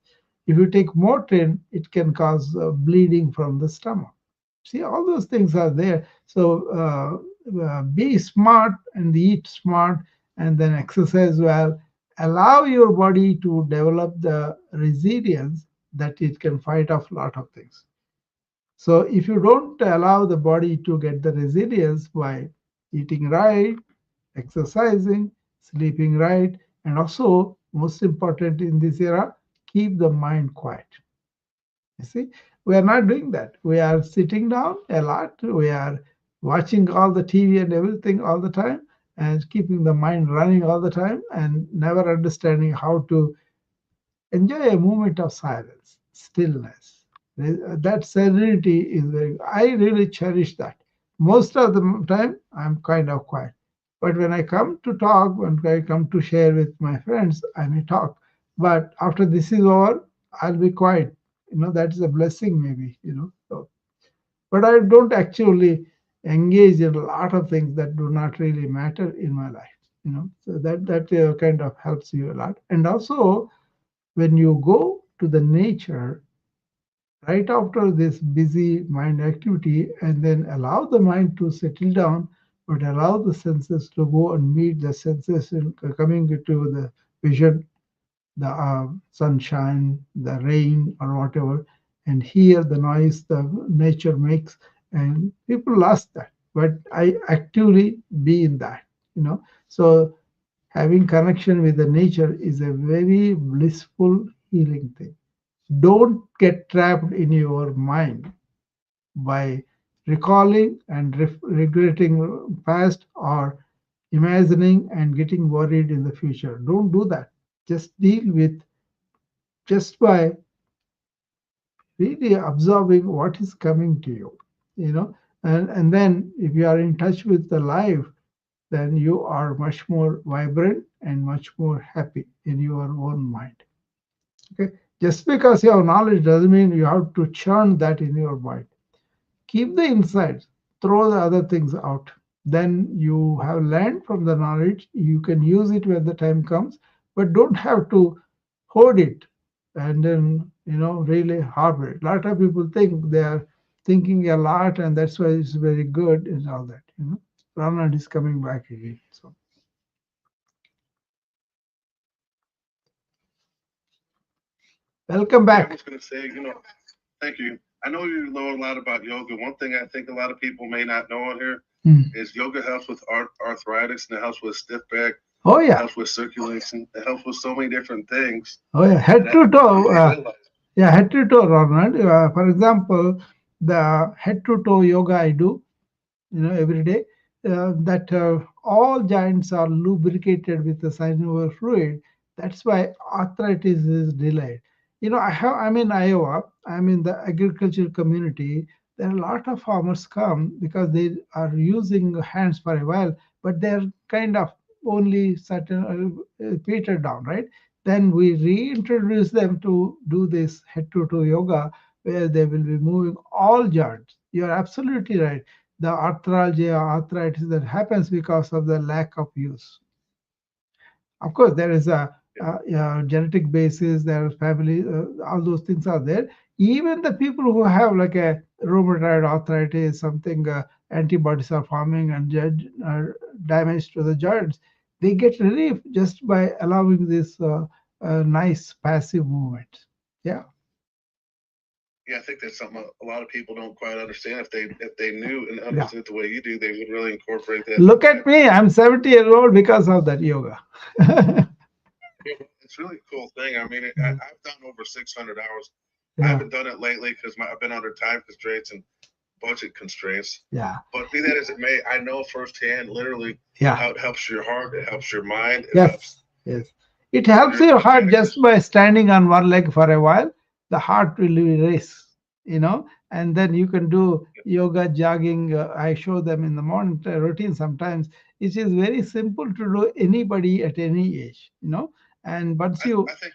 If you take Mortin, it can cause bleeding from the stomach. See, all those things are there. So be smart and eat smart, and then exercise well. Allow your body to develop the resilience that it can fight off a lot of things. So if you don't allow the body to get the resilience by eating right, exercising, sleeping right, and also most important in this era, keep the mind quiet. You see, we are not doing that. We are sitting down a lot. We are watching all the TV and everything all the time, and keeping the mind running all the time, and never understanding how to enjoy a moment of silence, stillness. That serenity is very, I really cherish that. Most of the time, I'm kind of quiet. But when I come to talk, when I come to share with my friends, I may talk. But after this is over, I'll be quiet. That is a blessing, maybe. So, but I don't actually engage in a lot of things that do not really matter in my life. So that kind of helps you a lot. And also, when you go to the nature right after this busy mind activity, and then allow the mind to settle down, but allow the senses to go and meet the senses in coming to the vision, the sunshine, the rain, or whatever, and hear the noise the nature makes. And people lost that, but I actively be in that. So having connection with the nature is a very blissful healing thing. Don't get trapped in your mind by recalling and regretting past, or imagining and getting worried in the future. Don't do that. Just deal with, just by really absorbing what is coming to you. you know and then if you are in touch with the life, then you are much more vibrant and much more happy in your own mind. Okay. Just because you have knowledge doesn't mean you have to churn that in your mind. Keep the insights, throw the other things out. Then you have learned from the knowledge. You can use it when the time comes, but don't have to hoard it and then really harbor it. A lot of people think they are thinking a lot, and that's why it's very good and all that. Ronald is coming back again. So welcome Yeah, I back. was going to say, thank you. I know you know a lot about yoga. One thing I think a lot of people may not know on here Hmm. is yoga helps with arthritis and it helps with stiff back. Oh It yeah. helps with circulation. It helps with so many different things. Oh yeah. And Head I to think people toe. don't realize. Yeah, head to toe, Ronald. For example, the head to toe yoga I do, every day, that all joints are lubricated with the synovial fluid. That's why arthritis is delayed. I'm in Iowa. I'm in the agricultural community. There are a lot of farmers come because they are using hands for a while, but they're kind of only certain petered down, right? Then we reintroduce them to do this head to toe yoga, where they will be moving all joints. You're absolutely right. The arthralgia, arthritis that happens because of the lack of use. Of course, there is a genetic basis, there is family, all those things are there. Even the people who have like a rheumatoid arthritis, something antibodies are forming and damage to the joints, they get relief just by allowing this nice passive movement. Yeah. Yeah, I think that's something a lot of people don't quite understand. If they knew and Yeah. understood the way you do, they would really incorporate that. Look at me. I'm 70 years old because of that yoga. Yeah, it's really a cool thing. I mean, Yeah. I've done over 600 hours. I Yeah. haven't done it lately because I've been under time constraints and budget constraints. Yeah. But be that as it may, I know firsthand, literally, Yeah. how it helps your heart, it helps your mind, it helps Yes. Yes. It helps your your heart organic just system. by standing on one leg for a while. The heart will race, and then you can do yoga, jogging. I show them in the morning routine sometimes. It is very simple to do anybody at any age. And once I you, think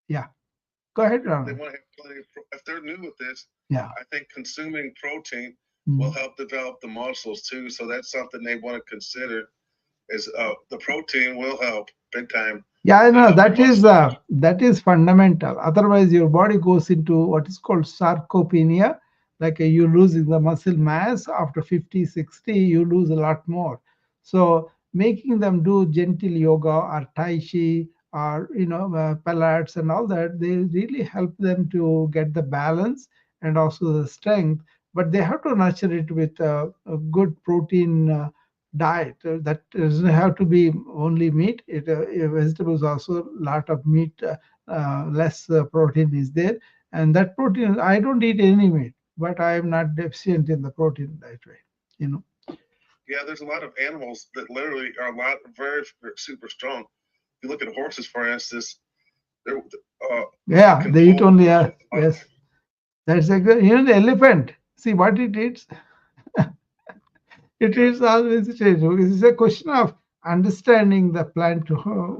yeah, go ahead, they Ronald. want to have plenty of, if they're new with this, Yeah. I think consuming protein will Mm. help develop the muscles too. So that's something they want to consider is the protein will help big time Yeah, I to know help your muscle. that is fundamental. Otherwise, your body goes into what is called sarcopenia, like you losing the muscle mass after 50, 60, you lose a lot more. So making them do gentle yoga or tai chi or pilates and all that, they really help them to get the balance and also the strength. But they have to nurture it with a good protein. Diet that doesn't have to be only meat. Vegetables also lot of meat, less protein is there, and that protein I don't eat any meat, but I am not deficient in the protein that way. You know. Yeah, there's a lot of animals that literally are a lot very super strong. If you look at horses, for instance, they're they Yeah, can they eat pull. only yes. That's a good. The elephant. See what it eats. It Yeah, is always vegetarian. It is a question of understanding the plant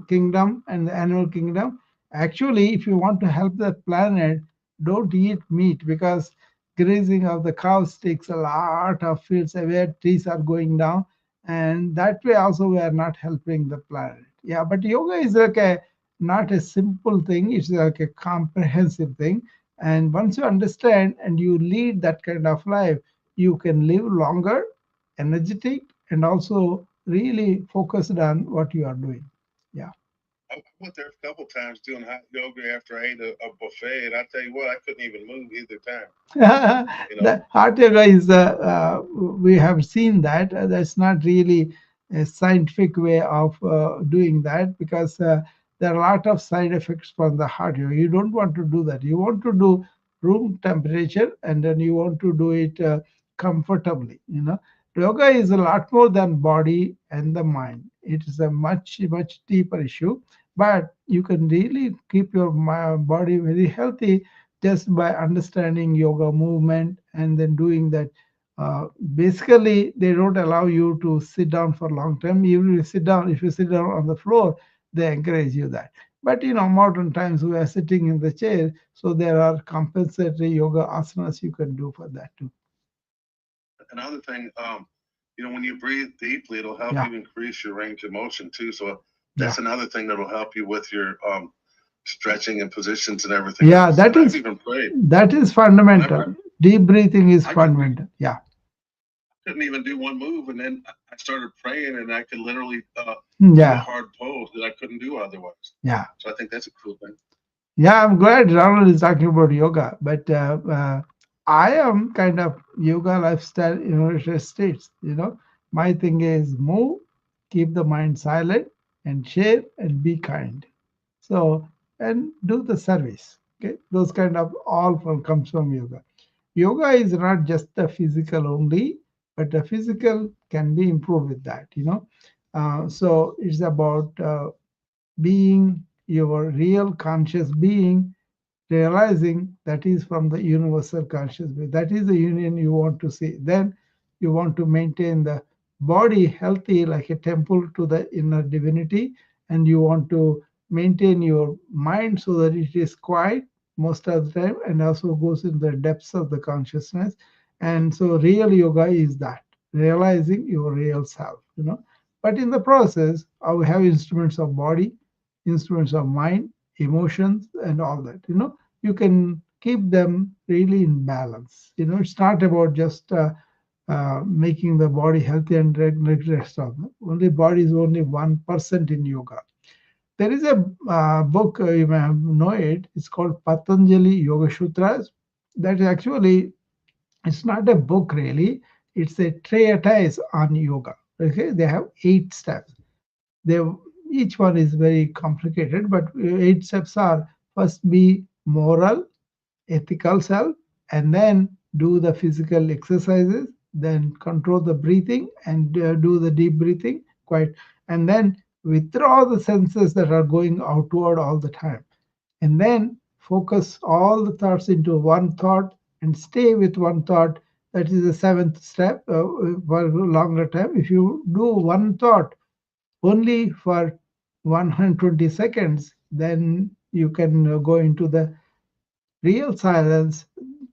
kingdom and the animal kingdom. Actually, if you want to help the planet, don't eat meat because grazing of the cows takes a lot of fields where trees are going down, and that way also we are not helping the planet. Yeah, but yoga is like a not a simple thing. It's like a comprehensive thing, and once you understand and you lead that kind of life, you can live longer, energetic, and also really focused on what you are doing. Yeah. I went there a couple times doing hot yoga after I ate a buffet, and I tell you what, I couldn't even move either time. You know, The heart yoga is, we have seen that that's not really a scientific way of doing that because there are a lot of side effects from the heart yoga. You don't want to do that. You want to do room temperature and then you want to do it comfortably. Yoga is a lot more than body and the mind. It is a much, much deeper issue, but you can really keep your body very healthy just by understanding yoga movement and then doing that. Basically, they don't allow you to sit down for long time. Even if you sit down on the floor, they encourage you that. But modern times we are sitting in the chair, so there are compensatory yoga asanas you can do for that too. another thing, when you breathe deeply, it'll help Yeah, you increase your range of motion too. So yeah, that's another thing that'll help you with your stretching and positions and everything yeah. else. And I've even prayed That is whenever fundamental. Deep breathing is I could fundamental. Yeah, couldn't even do one move, and then I started praying, and I could literally do a yeah, hard pose that I couldn't do otherwise. yeah. So I think that's a cool thing. Yeah, I'm glad Ronald is talking about yoga, but I am kind of yoga lifestyle United States. My thing is move, keep the mind silent, and share and be kind. So, and do the service. Okay, those kind of all from comes from yoga. Yoga is not just the physical only, but the physical can be improved with that. So it's about being your real conscious being, realizing that is from the universal consciousness. That is the union you want to see. Then you want to maintain the body healthy like a temple to the inner divinity, and you want to maintain your mind so that it is quiet most of the time and also goes in the depths of the consciousness. And so real yoga is that realizing your real self. But in the process, we have instruments of body, instruments of mind, emotions, and all that. You can keep them really in balance. It's not about just making the body healthy and rest of them. Only body is only 1% in yoga. There is a book, you may know it. It's called Patanjali Yoga Sutras. That is actually, it's not a book really. It's a treatise on yoga. Okay, they have 8 steps. They each one is very complicated, but 8 steps are: first be moral, ethical self, and then do the physical exercises, then control the breathing and do the deep breathing, quite, and then withdraw the senses that are going outward all the time, and then focus all the thoughts into one thought and stay with one thought. That is the seventh step. For a longer time, if you do one thought only for 120 seconds, then you can go into the real silence.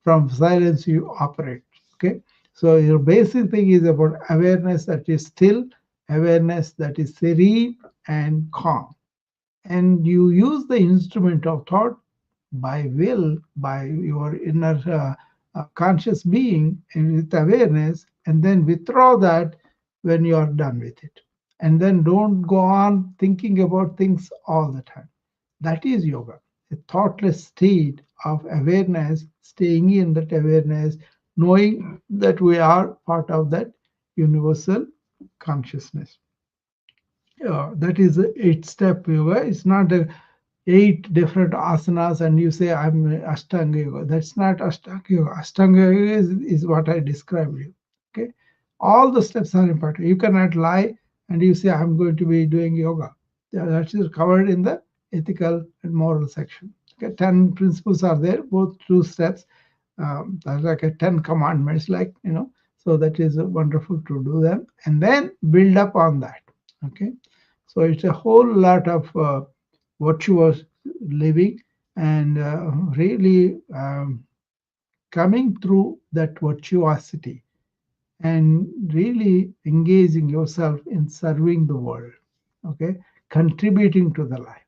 From silence you operate. Okay, so your basic thing is about awareness that is still, awareness that is serene and calm, and you use the instrument of thought by will, by your inner conscious being, and with awareness, and then withdraw that when you are done with it. And then don't go on thinking about things all the time. That is yoga, a thoughtless state of awareness, staying in that awareness, knowing that we are part of that universal consciousness. Yeah, that is a 8 step yoga. It's not a 8 different asanas and you say I'm Ashtanga yoga. That's not Ashtanga yoga. Ashtanga yoga is what I described you. Okay. All the steps are important. You cannot lie and you say I'm going to be doing yoga. Yeah, that is covered in the ethical and moral section. Okay. 10 principles are there, both 2 steps. That's like a 10 commandments, so that is wonderful to do them and then build up on that. Okay. So it's a whole lot of virtuous living and really coming through that virtuosity and really engaging yourself in serving the world. Okay, contributing to the life,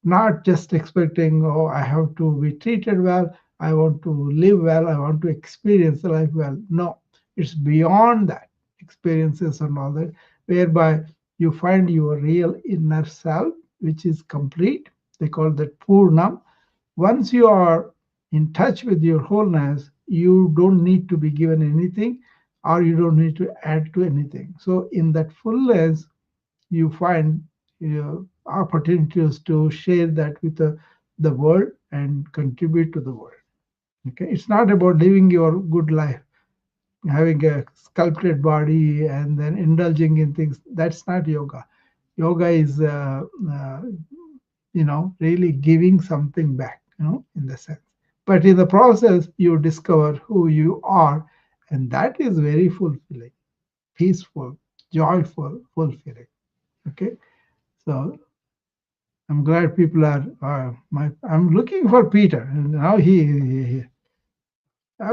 not just expecting, oh, I have to be treated well, I want to live well, I want to experience life well. No, it's beyond that, experiences and all that, whereby you find your real inner self, which is complete. They call that Purnam. Once you are in touch with your wholeness, you don't need to be given anything or you don't need to add to anything. So, in that fullness, you find opportunities to share that with the world and contribute to the world. Okay, it's not about living your good life, having a sculpted body and then indulging in things. That's not yoga. Yoga is, really giving something back, in the sense. But in the process, you discover who you are, and that is very fulfilling, peaceful, joyful, fulfilling. Okay, so I'm glad people are. I'm looking for Peter, and now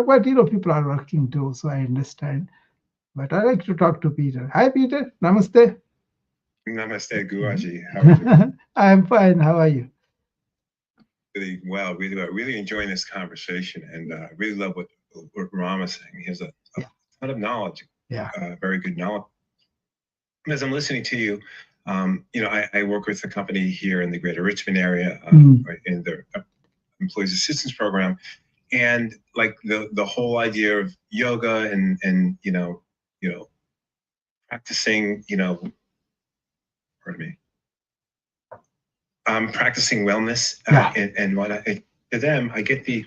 but people are working too, so I understand. But I like to talk to Peter. Hi, Peter. Namaste. Namaste, Guruji. How are you? I'm fine. How are you? Really well. Really well. Really enjoying this conversation, and really love what Ram is saying. He has a Yeah. ton of knowledge. Yeah. Very good knowledge. As I'm listening to you, I work with a company here in the Greater Richmond area in the Employees Assistance Program, and like the whole idea of yoga and practicing, pardon me, practicing wellness, Yeah. and what to them, I get the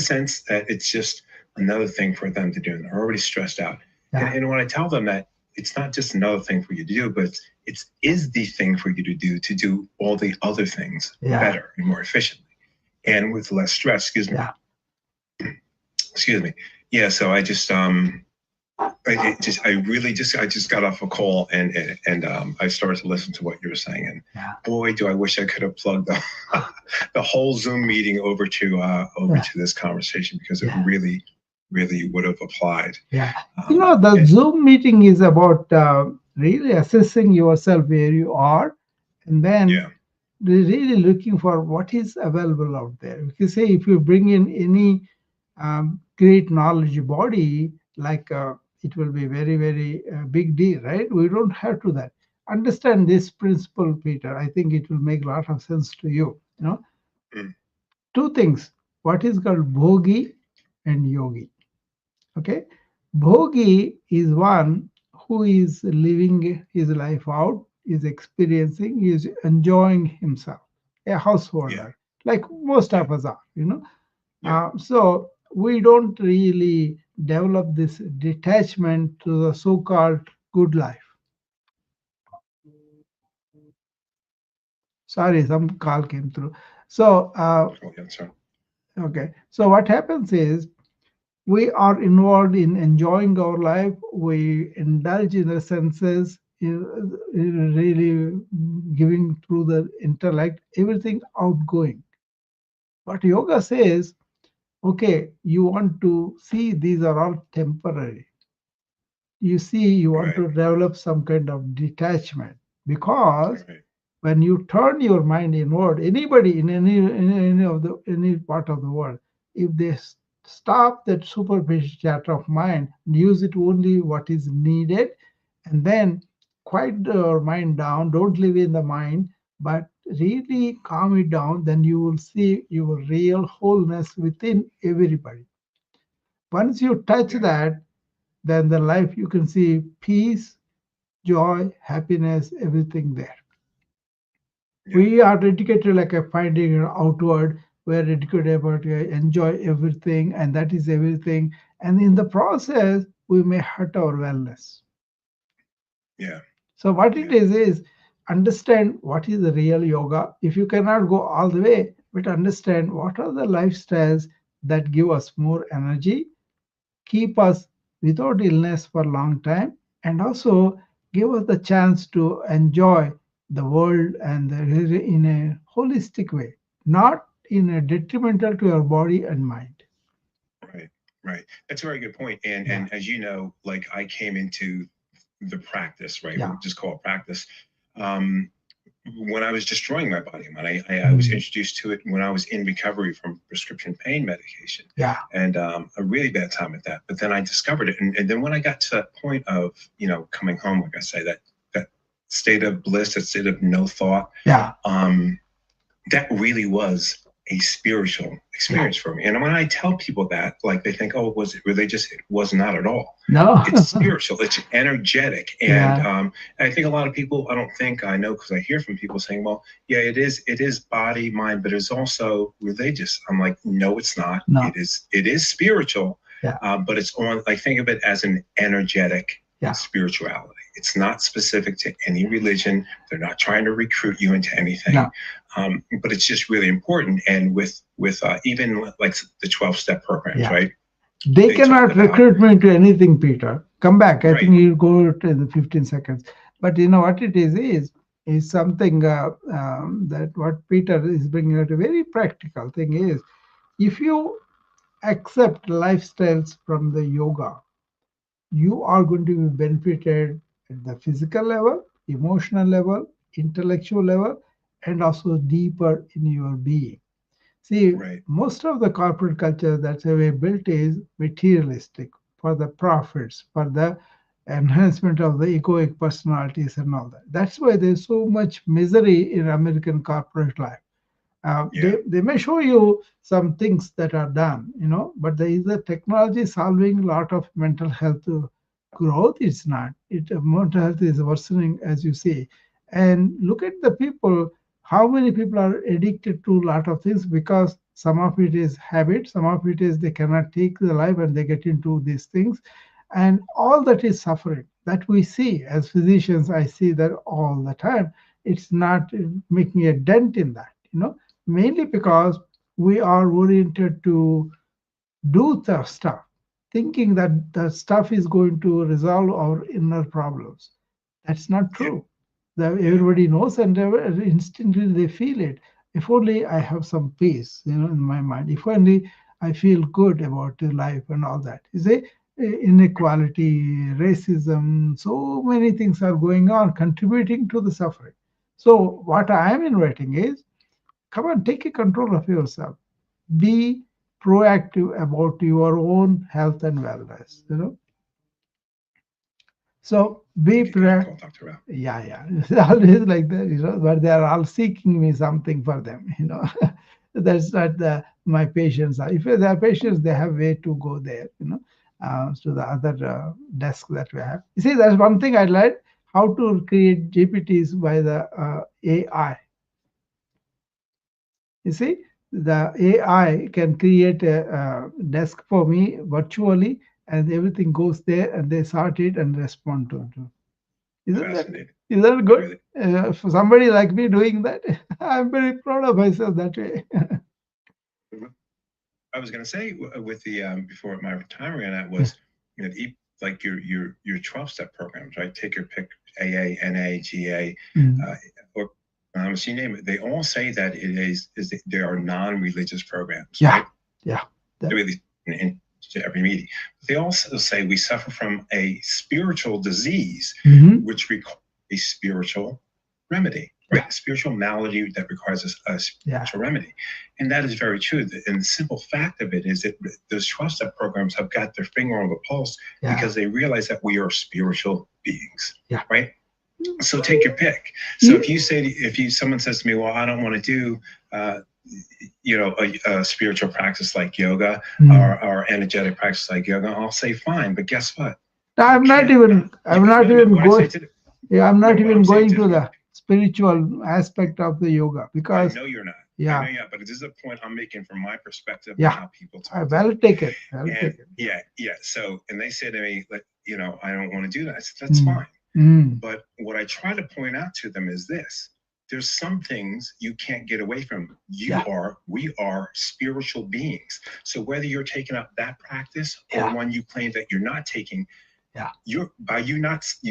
sense that it's just another thing for them to do, and they're already stressed out. Yeah. And when I tell them that it's not just another thing for you to do, but it is the thing for you to do all the other things Yeah. better and more efficiently and with less stress. Yeah. Excuse me. Yeah. So I just I just got off a call and I started to listen to what you were saying, and Yeah. boy, do I wish I could have plugged the the whole Zoom meeting over to this conversation, because it Yeah. really would have applied. Yeah. The Zoom meeting is about really assessing yourself where you are, and then Yeah. really looking for what is available out there. Because say if you bring in any great knowledge body, like it will be very, very big deal, right? We don't have to that. Understand this principle, Peter. I think it will make a lot of sense to you. Mm. Two things. What is called bhogi and yogi. Okay, bhogi is one who is living his life out, is experiencing, is enjoying himself, a householder, like most of us are. So we don't really develop this detachment to the so-called good life. Sorry, some call came through. So, okay. So what happens is we are involved in enjoying our life. We indulge in the senses, in really giving through the intellect, everything outgoing. But yoga says, okay, you want to see these are all temporary. You want to develop some kind of detachment, because when you turn your mind inward, anybody in any part of the world, if they stop that superficial chatter of mind and use it only what is needed, and then quiet your mind down, don't live in the mind, but really calm it down, then you will see your real wholeness within everybody. Once you touch that, then the life you can see peace, joy, happiness, everything there. We are dedicated like a finding outward. We are dedicated about to enjoy everything, and that is everything. And in the process, we may hurt our wellness. Yeah. So what it is understand what is the real yoga. If you cannot go all the way, but understand what are the lifestyles that give us more energy, keep us without illness for a long time, and also give us the chance to enjoy the world and in a holistic way, not in a detrimental to your body and mind. Right, right. That's a very good point. And as you know, like I came into the practice, right? Yeah. We'll just call it practice. When I was destroying my body, when I was introduced to it when I was in recovery from prescription pain medication. Yeah. And a really bad time at that. But then I discovered it. And then when I got to that point of, coming home, like I say, that state of bliss, that state of no thought, Yeah. that really was a spiritual experience for me. And when I tell people that, like they think, oh, was it religious? It was not at all. No. It's spiritual. It's energetic. And I think a lot of people, I know because I hear from people saying, well, yeah, it is body, mind, but it's also religious. I'm like, no, it's not. No. It is spiritual. Yeah. But it's think of it as an energetic Yeah. spirituality. It's not specific to any religion. They're not trying to recruit you into anything. No. But it's just really important. And with even like the 12-step programs, Yeah. right? They cannot recruit me into anything, Peter. Come back. I think you go to the 15 seconds. But you know what it is something that what Peter is bringing out, a very practical thing is, if you accept lifestyles from the yoga, you are going to be benefited at the physical level, emotional level, intellectual level, and also deeper in your being. See, most of the corporate culture that's the way built is materialistic, for the profits, for the enhancement of the egoic personalities and all that. That's why there's so much misery in American corporate life. They may show you some things that are done, but there is a technology solving a lot of mental health growth. It's not. Mental health is worsening, as you say. And look at the people, How many people are addicted to a lot of things because some of it is habit, some of it is they cannot take the life and they get into these things, and all that is suffering that we see as physicians. I see that all the time. It's not making a dent in that, mainly because we are oriented to do the stuff, thinking that the stuff is going to resolve our inner problems. That's not Yeah. true. Everybody knows and instantly they feel it. If only I have some peace, in my mind. If only I feel good about life and all that. You see, inequality, racism, so many things are going on, contributing to the suffering. So what I am inviting is, come on, take a control of yourself. Be proactive about your own health and wellness. So be Maybe you gotta proactive. call Dr. Rao. Yeah, yeah. It's always like that, but they are all seeking me something for them. That's not my patients are. If they are patients, they have way to go there, to the other desk that we have. You see, that's one thing I learned, how to create GPTs by the AI. You see, the AI can create a desk for me virtually, and everything goes there, and they sort it and respond to it. Isn't that Fascinating. is that good? Really. For somebody like me doing that, I'm very proud of myself that way. I was going to say with the before my time ran out was, like your 12-step programs, right? Take your pick, AA, NA, GA, or you name it. They all say that they are non-religious programs, Yeah, right? yeah, Really in every meeting. But they also say we suffer from a spiritual disease, which requires a spiritual remedy, right? Yeah. A spiritual malady that requires a spiritual remedy. And that is very true. And the simple fact of it is that those 12-step programs have got their finger on the pulse because they realize that we are spiritual beings, right? So take your pick. So if someone says to me, well, I don't want to do a spiritual practice like yoga or energetic practice like yoga, I'll say fine. But guess what? I'm not even going. Yeah, I'm not even going to the spiritual aspect of the yoga because I know you're not. Yeah. I know you're not, but this is a point I'm making from my perspective and how people I talk. well taken. Well taken. Yeah. So, and they say to me, like, I don't want to do that. I said, that's fine. But what I try to point out to them is this: there's some things you can't get away from. We are spiritual beings. So whether you're taking up that practice or one you claim that you're not taking, you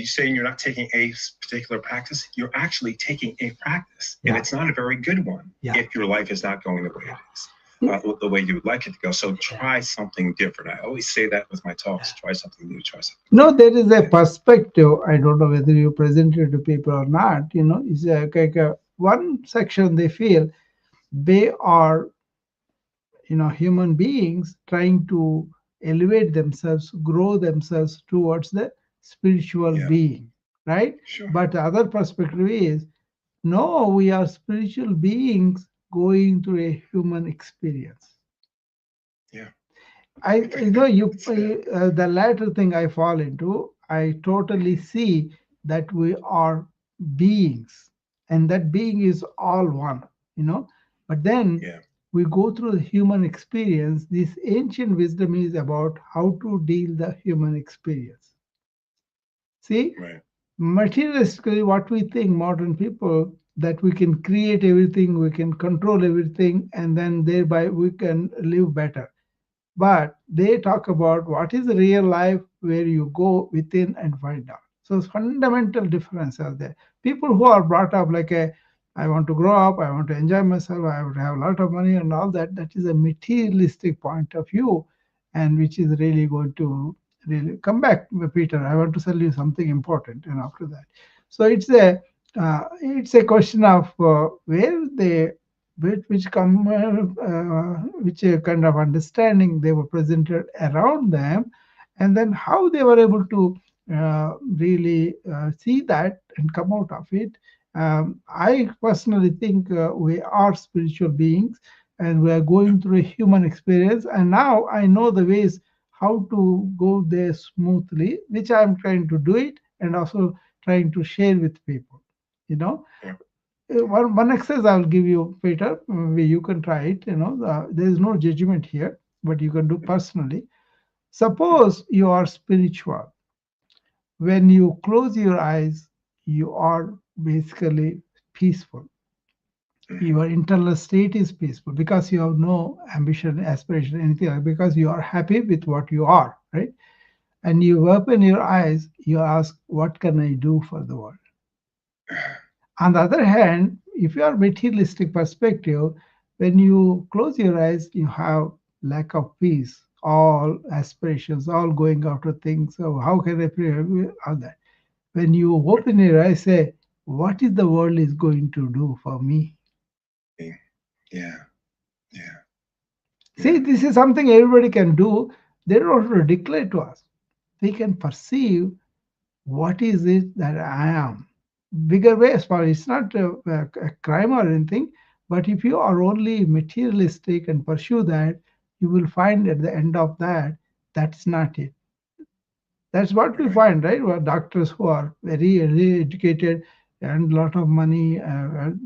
saying you're not taking a particular practice, you're actually taking a practice, and it's not a very good one if your life is not going the way it is. The way you would like it to go. So try something different. I always say that with my talks: try something new, try something. No, there is a perspective. I don't know whether you present it to people or not. It's like one section they feel they are, human beings trying to elevate themselves, grow themselves towards the spiritual being, right? Sure. But the other perspective is, no, we are spiritual beings going through a human experience. Yeah. The latter thing I fall into, I totally see that we are beings, and that being is all one. But then we go through the human experience. This ancient wisdom is about how to deal the human experience. See, materialistically, what we think, modern people, that we can create everything, we can control everything, and then thereby we can live better. But they talk about what is the real life where you go within and find out. So fundamental difference are there. People who are brought up like I want to grow up, I want to enjoy myself, I want to have a lot of money and all that. That is a materialistic point of view, and which is really going to really come back, Peter. I want to tell you something important, and after that, so it's a question of where they which kind of understanding they were presented around them, and then how they were able to really see that and come out of it. I personally think we are spiritual beings, and we are going through a human experience, and now I know the ways how to go there smoothly, which I'm trying to do it, and also trying to share with people. one exercise I'll give you, Peter. Maybe you can try it. There is no judgment here, but you can do personally. Suppose you are spiritual. When you close your eyes, you are basically peaceful. Your internal state is peaceful because you have no ambition, aspiration, anything like, because you are happy with what you are, right? And you open your eyes, you ask, what can I do for the world? On the other hand, if you are materialistic perspective, when you close your eyes, you have lack of peace, all aspirations, all going after things. So how can I pray? All that. When you open your eyes, say, what is the world is going to do for me? Yeah, yeah. See, this is something everybody can do. They don't have to declare to us. We can perceive what is it that I am. Bigger way as far it's not a crime or anything, but if you are only materialistic and pursue that, you will find at the end of that, that's not it. That's what we Right. find, right? Well, doctors who are very educated and a lot of money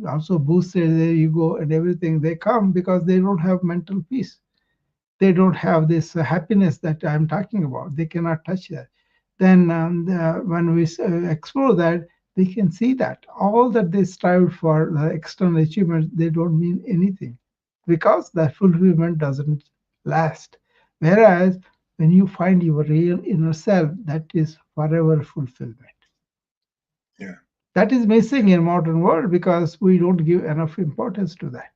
also boosted their ego and everything. They come because they don't have mental peace. They don't have this happiness that I'm talking about. They cannot touch that. Then when we explore that, we can see that all that they strive for, the external achievements, they don't mean anything because the fulfillment doesn't last. Whereas when you find your real inner self, that is forever fulfillment. Yeah. That is missing in modern world because we don't give enough importance to that.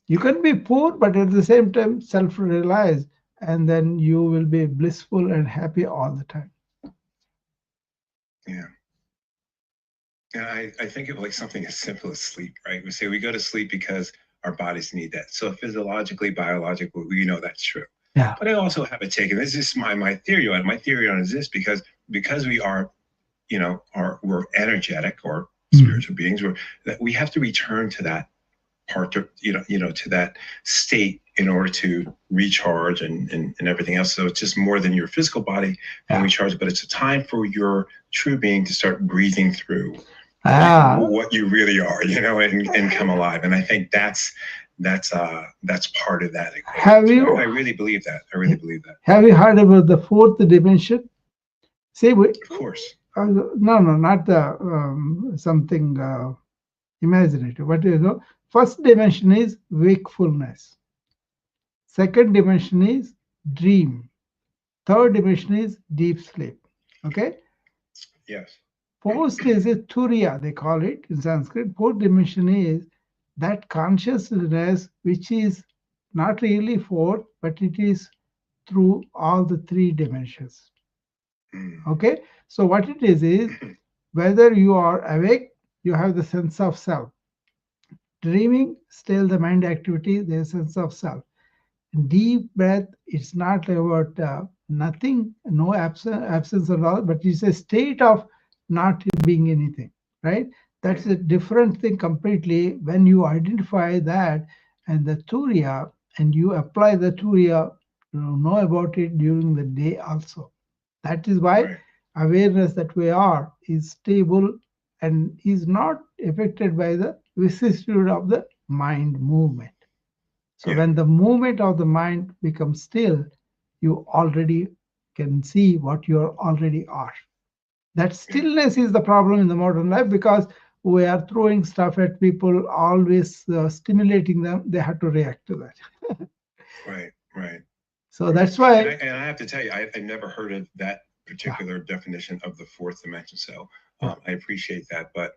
You can be poor, but at the same time self-realized, and then you will be blissful and happy all the time. Yeah. And I think of like something as simple as sleep, right? We say we go to sleep because our bodies need that. So physiologically, biologically, we know that's true. Yeah. But I also have a take, and this is my theory on it. My theory on it is this because we are, we're energetic or spiritual beings, that we have to return to that part to that state in order to recharge and everything else. So it's just more than your physical body can recharge, but it's a time for your true being to start breathing through what you really are, and come alive. And I think that's part of that equation. Have you? I really believe that. I really believe that. Have you heard about the fourth dimension? See, of course. No, not the something imaginative. But first dimension is wakefulness. Second dimension is dream. Third dimension is deep sleep. Okay. Yes. Fourth is a turiya, they call it in Sanskrit. Fourth dimension is that consciousness which is not really fourth, but it is through all the three dimensions. Okay, so what it is whether you are awake, you have the sense of self. Dreaming, still the mind activity, the sense of self. Deep breath, it's not about nothing, no absence at all, but it's a state of not being anything, right? That's a different thing completely. When you identify that and the turiya, and you apply the turiya, know about it during the day also. That is why awareness that we are is stable and is not affected by the vicissitude of the mind movement. So when the movement of the mind becomes still, you already can see what you already are. That stillness is the problem in the modern life because we are throwing stuff at people, always stimulating them. They have to react to that. Right. So that's why. And I have to tell you, I never heard of that particular definition of the fourth dimension. So I appreciate that. But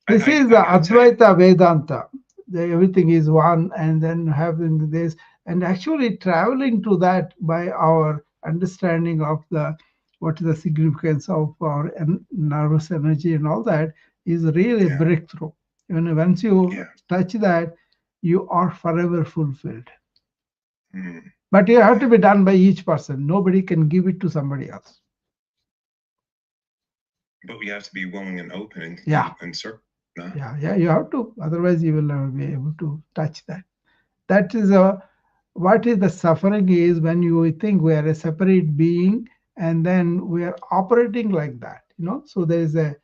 this is the Advaita Vedanta. Everything is one, and then having this, and actually traveling to that by our understanding of what is the significance of our nervous energy and all that is really a breakthrough. Once you touch that, you are forever fulfilled. But you have to be done by each person. Nobody can give it to somebody else. But we have to be willing and open and certain. Yeah, you have to. Otherwise, you will never be able to touch that. That is what is the suffering is when you think we are a separate being and then we are operating like that. So there is a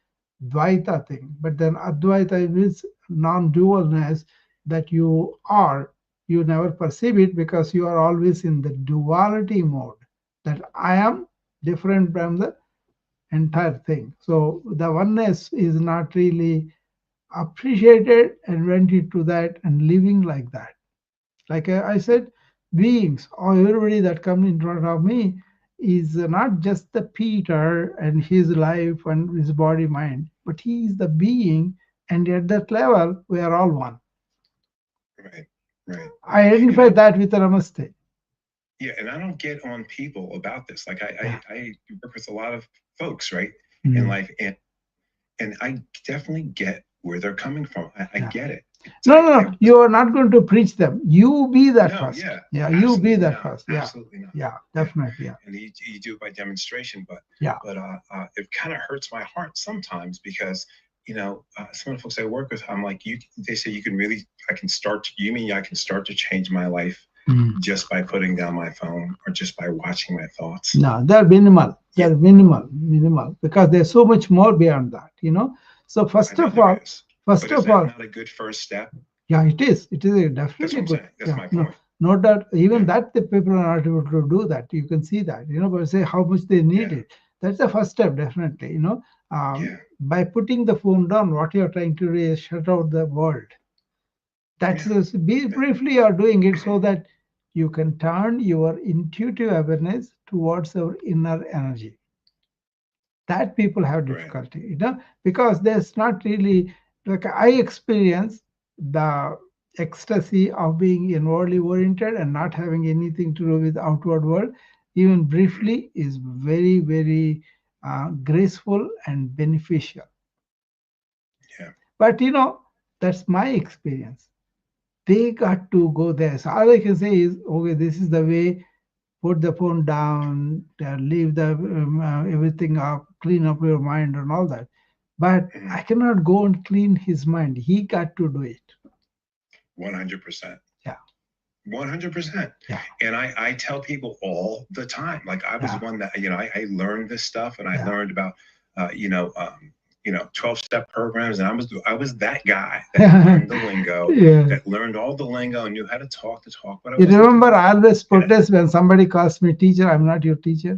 Dvaita thing. But then Advaita means non-dualness, that you are, you never perceive it because you are always in the duality mode, that I am different from the entire thing. So the oneness is not really appreciated and went into that and living like that. Like I said, beings or everybody that comes in front of me is not just the Peter and his life and his body mind, but he is the being, and at that level we are all one. Right. Right. I identify that with Namaste. Yeah, and I don't get on people about this. Like Yeah. I work with a lot of folks, right, Mm. in life, and I definitely get where they're coming from. I Yeah. get it. No, you are not going to preach them. You be that No, first. yeah, Yeah, you be absolutely that not. first. Yeah, Absolutely not. yeah, definitely. Yeah, And you do it by demonstration, but yeah. it kind of hurts my heart sometimes because some of the folks I work with, I'm like, they say you can really, I can start. You mean I can start to change my life just by putting down my phone or just by watching my thoughts? No, they're minimal. They're minimal, because there's so much more beyond that. So first of all, But is that not a good first step? yeah, it is. It is That's what definitely I'm good. saying. That's Yeah, my point. no doubt. Even that the people are not able to do that. You can see that. But say how much they need Yeah. it. That's the first step, definitely. Yeah. By putting the phone down, what you're trying to do is shut out the world. That's briefly you're doing it so that you can turn your intuitive awareness towards our inner energy. That people have Right. difficulty, because there's not really, like I experience the ecstasy of being inwardly oriented and not having anything to do with outward world, even briefly, is very, very graceful and beneficial. Yeah. But that's my experience. They got to go there. So all I can say is, okay, this is the way. Put the phone down, leave the everything up, clean up your mind and all that. But I cannot go and clean his mind. He got to do it. 100%. Yeah. 100%. Yeah. And I tell people all the time, like I was one that, I learned this stuff, and I learned about, 12-step programs. And I was that guy that learned the lingo, that learned all the lingo and knew how to talk, but I You wasn't remember, doing it. I always protest when somebody calls me teacher. I'm not your teacher.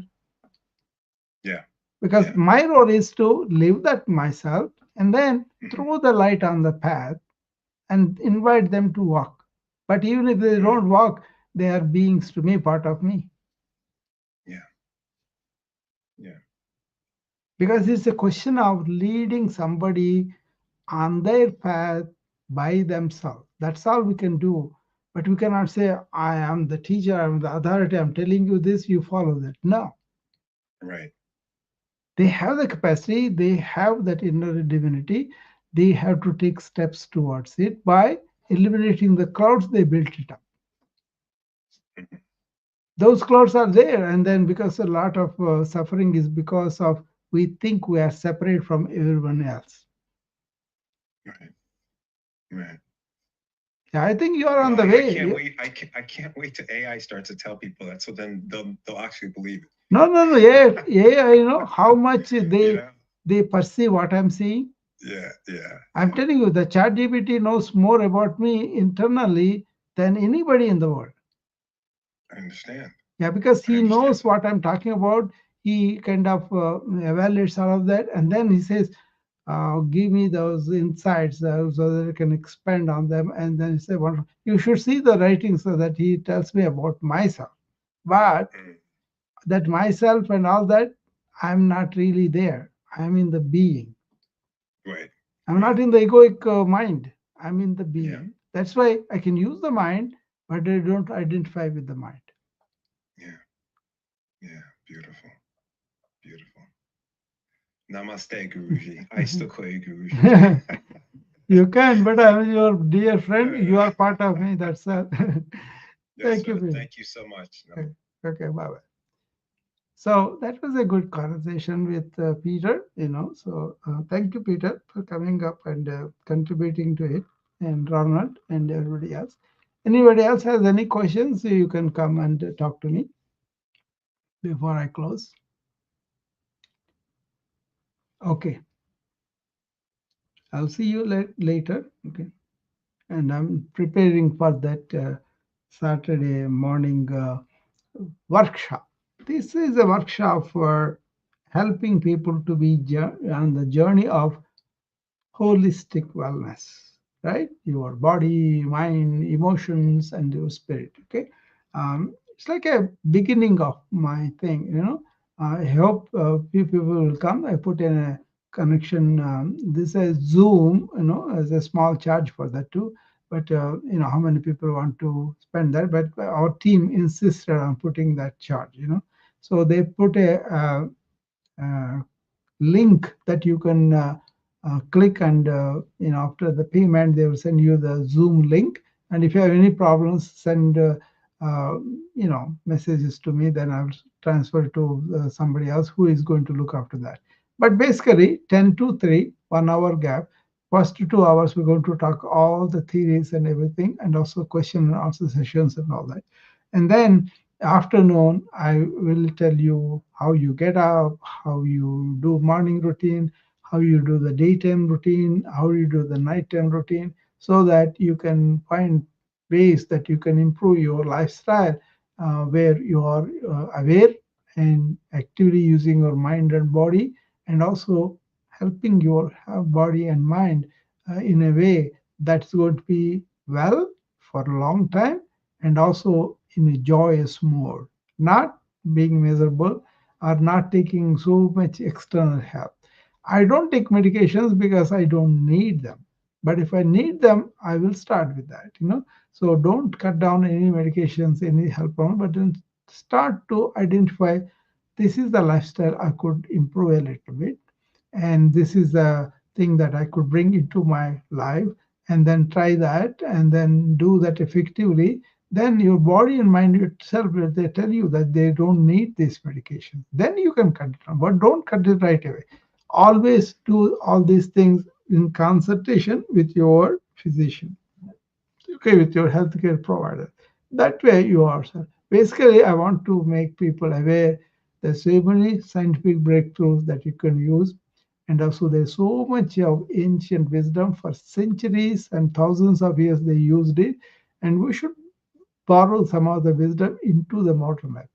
Yeah. Because my role is to live that myself and then throw the light on the path and invite them to walk. But even if they don't walk, they are beings to me, part of me. Yeah. Yeah. Because it's a question of leading somebody on their path by themselves. That's all we can do. But we cannot say, I am the teacher, I'm the authority, I'm telling you this, you follow that. No. Right. They have the capacity, they have that inner divinity. They have to take steps towards it by eliminating the clouds they built it up. Those clouds are there, and then because a lot of suffering is because of we think we are separate from everyone else. Right. Right. Yeah, I think you are on the I way. can't wait. I can't wait till AI starts to tell people that, so then they'll actually believe it. No. Yeah. How much they perceive what I'm seeing. Yeah. I'm telling you, the chat GPT knows more about me internally than anybody in the world. I understand. Yeah, because he knows what I'm talking about. He kind of evaluates all of that, and then he says, give me those insights so that I can expand on them. And then he said, well, you should see the writing so that he tells me about myself. But that myself and all that, I'm not really there. I'm in the being. Right. I'm not in the egoic mind. I'm in the being. Yeah. That's why I can use the mind, but I don't identify with the mind. Yeah. Beautiful. Namaste, Guruji. I still call you Guruji. You can, but I'm your dear friend. You are part of me. That's it. Thank you. Thank you so much. Okay, bye-bye. So that was a good conversation with Peter, So thank you, Peter, for coming up and contributing to it, and Ronald and everybody else. Anybody else has any questions, you can come and talk to me before I close. Okay. I'll see you later. Okay. And I'm preparing for that Saturday morning workshop. This is a workshop for helping people to be on the journey of holistic wellness, right? Your body, mind, emotions, and your spirit. Okay, it's like a beginning of my thing. I hope few people will come. I put in a connection. This is Zoom. As a small charge for that too. But how many people want to spend that? But our team insisted on putting that charge. So they put a link that you can click, and after the payment they will send you the Zoom link. And if you have any problems, send uh, messages to me, then I'll transfer to somebody else who is going to look after that. But basically 10 to 3, 1 hour gap. First 2 hours we're going to talk all the theories and everything, and also question and answer sessions and all that. And then afternoon I will tell you how you get up, how you do morning routine, how you do the daytime routine, how you do the nighttime routine, so that you can find ways that you can improve your lifestyle, where you are aware and actively using your mind and body, and also helping your body and mind in a way that's going to be well for a long time, and also in a joyous mode, not being miserable or not taking so much external help. I don't take medications because I don't need them. But if I need them, I will start with that. So don't cut down any medications, any help on, but then start to identify this is the lifestyle I could improve a little bit, and this is the thing that I could bring into my life, and then try that and then do that effectively. Then your body and mind itself, they tell you that they don't need this medication, then you can cut it down, but don't cut it right away. Always do all these things in consultation with your physician, okay, with your healthcare provider. That way you are, sir. Basically, I want to make people aware there's so many scientific breakthroughs that you can use. And also there's so much of ancient wisdom for centuries and thousands of years they used it. And we should borrow some of the wisdom into the modern life,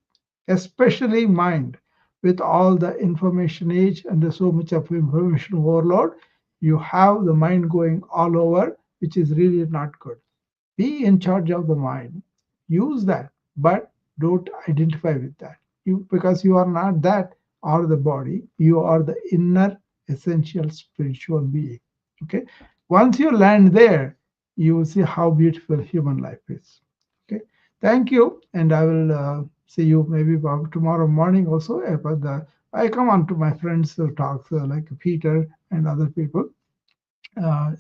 especially mind. With all the information age and there's so much of information overload, you have the mind going all over, which is really not good. Be in charge of the mind. Use that, but don't identify with that. Because you are not that or the body. You are the inner essential spiritual being. Okay. Once you land there, you will see how beautiful human life is. Okay. Thank you, and I will see you maybe about tomorrow morning also. About the I come on to my friends' talks like Peter and other people,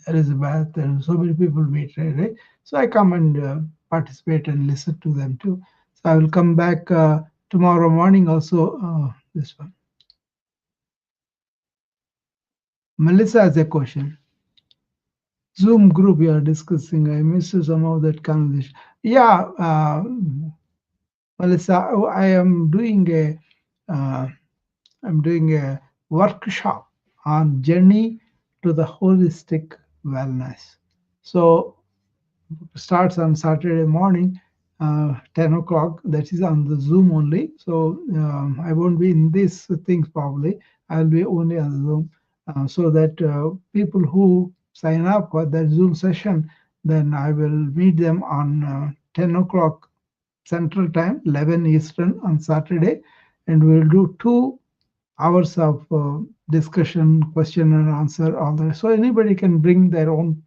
Elizabeth, and so many people meet, right? So I come and participate and listen to them too. So I will come back tomorrow morning also. This one. Melissa has a question. Zoom group we are discussing. I missed some of that conversation. Yeah, Melissa, I am doing uh, I'm doing a workshop on journey to the holistic wellness. So starts on Saturday morning, 10 o'clock. That is on the Zoom only. So I won't be in these things probably. I'll be only on Zoom, so that people who sign up for that Zoom session, then I will meet them on 10 o'clock Central Time, 11 Eastern on Saturday, and we'll do 2 hours of discussion, question and answer, all that. So anybody can bring their own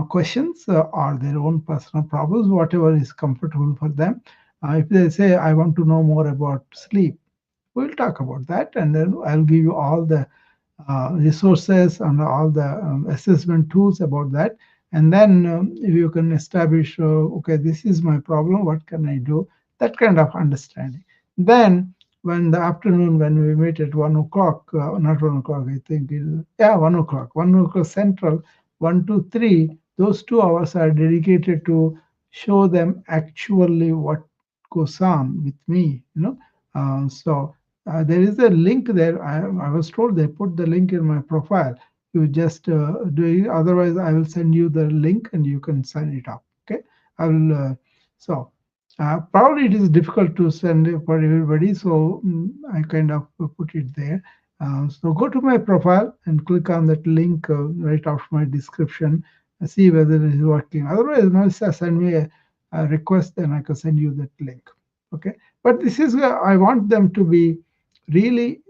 questions or their own personal problems, whatever is comfortable for them. If they say, I want to know more about sleep, we'll talk about that, and then I'll give you all the resources and all the assessment tools about that. And then if you can establish, okay, this is my problem, what can I do? That kind of understanding. Then when the afternoon, when we meet at 1 o'clock, not 1 o'clock, I think, yeah, 1 o'clock, 1 o'clock Central, 1 to 3, those 2 hours are dedicated to show them actually what goes on with me. So there is a link there. I was told they put the link in my profile. You just do it. Otherwise, I will send you the link and you can sign it up. Okay. I will. So probably it is difficult to send it for everybody. So I kind of put it there. So go to my profile and click on that link right after my description. See whether it is working. Otherwise, Melissa, send me a request, then I can send you that link. Okay. But this is where I want them to be really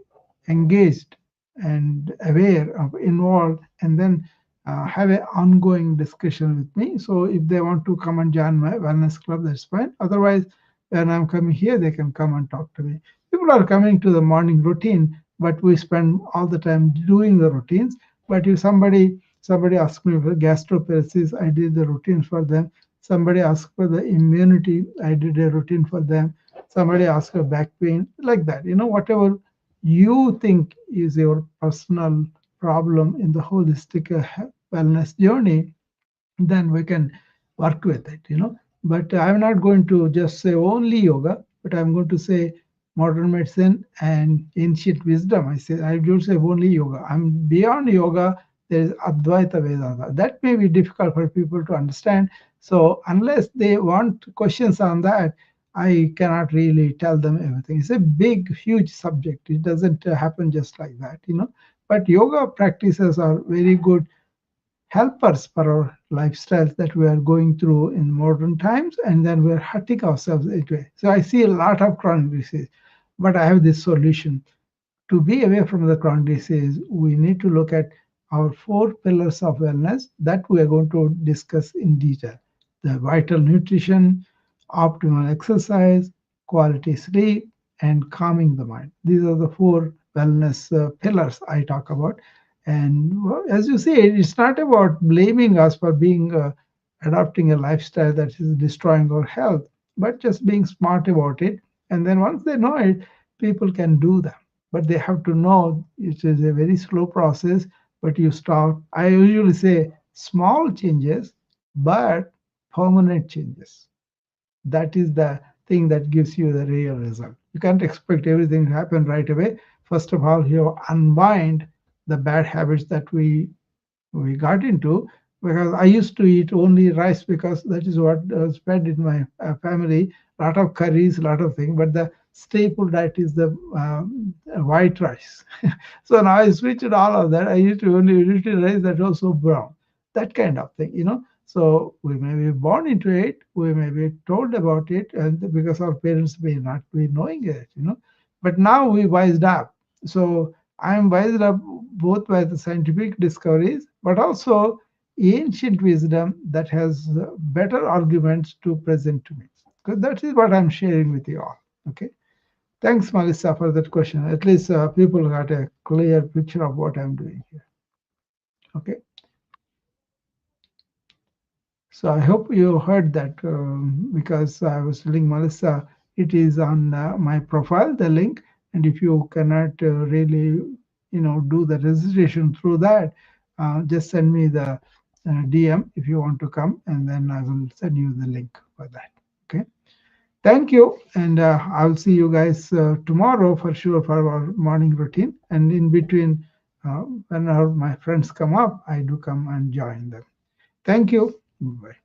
engaged and aware of involved, and then have an ongoing discussion with me. So if they want to come and join my wellness club, that's fine. Otherwise, when I'm coming here, they can come and talk to me. People are coming to the morning routine, but we spend all the time doing the routines. But if somebody asked me for gastroparesis, I did the routine for them. Somebody asked for the immunity, I did a routine for them. Somebody asked for back pain, like that. Whatever you think is your personal problem in the holistic wellness journey, then we can work with it. But I'm not going to just say only yoga, but I'm going to say modern medicine and ancient wisdom. I don't say only yoga. I'm beyond yoga. There is Advaita Vedanta. That may be difficult for people to understand. So unless they want questions on that, I cannot really tell them everything. It's a big, huge subject. It doesn't happen just like that. But yoga practices are very good helpers for our lifestyles that we are going through in modern times, and then we're hurting ourselves that way. So I see a lot of chronic disease, but I have this solution. To be away from the chronic disease, we need to look at our four pillars of wellness that we are going to discuss in detail: the vital nutrition, optimal exercise, quality sleep, and calming the mind. These are the four wellness pillars I talk about. And as you say, it's not about blaming us for being adopting a lifestyle that is destroying our health, but just being smart about it. And then once they know it, people can do that, but they have to know it is a very slow process. But you start, I usually say, small changes but permanent changes. That is the thing that gives you the real result. You can't expect everything to happen right away. First of all, you unwind the bad habits that we got into, because I used to eat only rice because that is what was fed in my family. A lot of curries, a lot of things, but the staple diet is the white rice. So now I switched all of that. I used to only eat rice that was so brown, that kind of thing. So we may be born into it, we may be told about it, and because our parents may not be knowing it. But now we wised up. So I am wised up both by the scientific discoveries, but also ancient wisdom that has better arguments to present to me. Because that is what I'm sharing with you all. Okay. Thanks, Melissa, for that question. At least people got a clear picture of what I'm doing here. Okay. So I hope you heard that, because I was telling Melissa it is on my profile, the link. And if you cannot really, do the registration through that, just send me the DM if you want to come, and then I will send you the link for that. Okay. Thank you, and I'll see you guys tomorrow for sure for our morning routine. And in between, whenever my friends come up, I do come and join them. Thank you. Bye.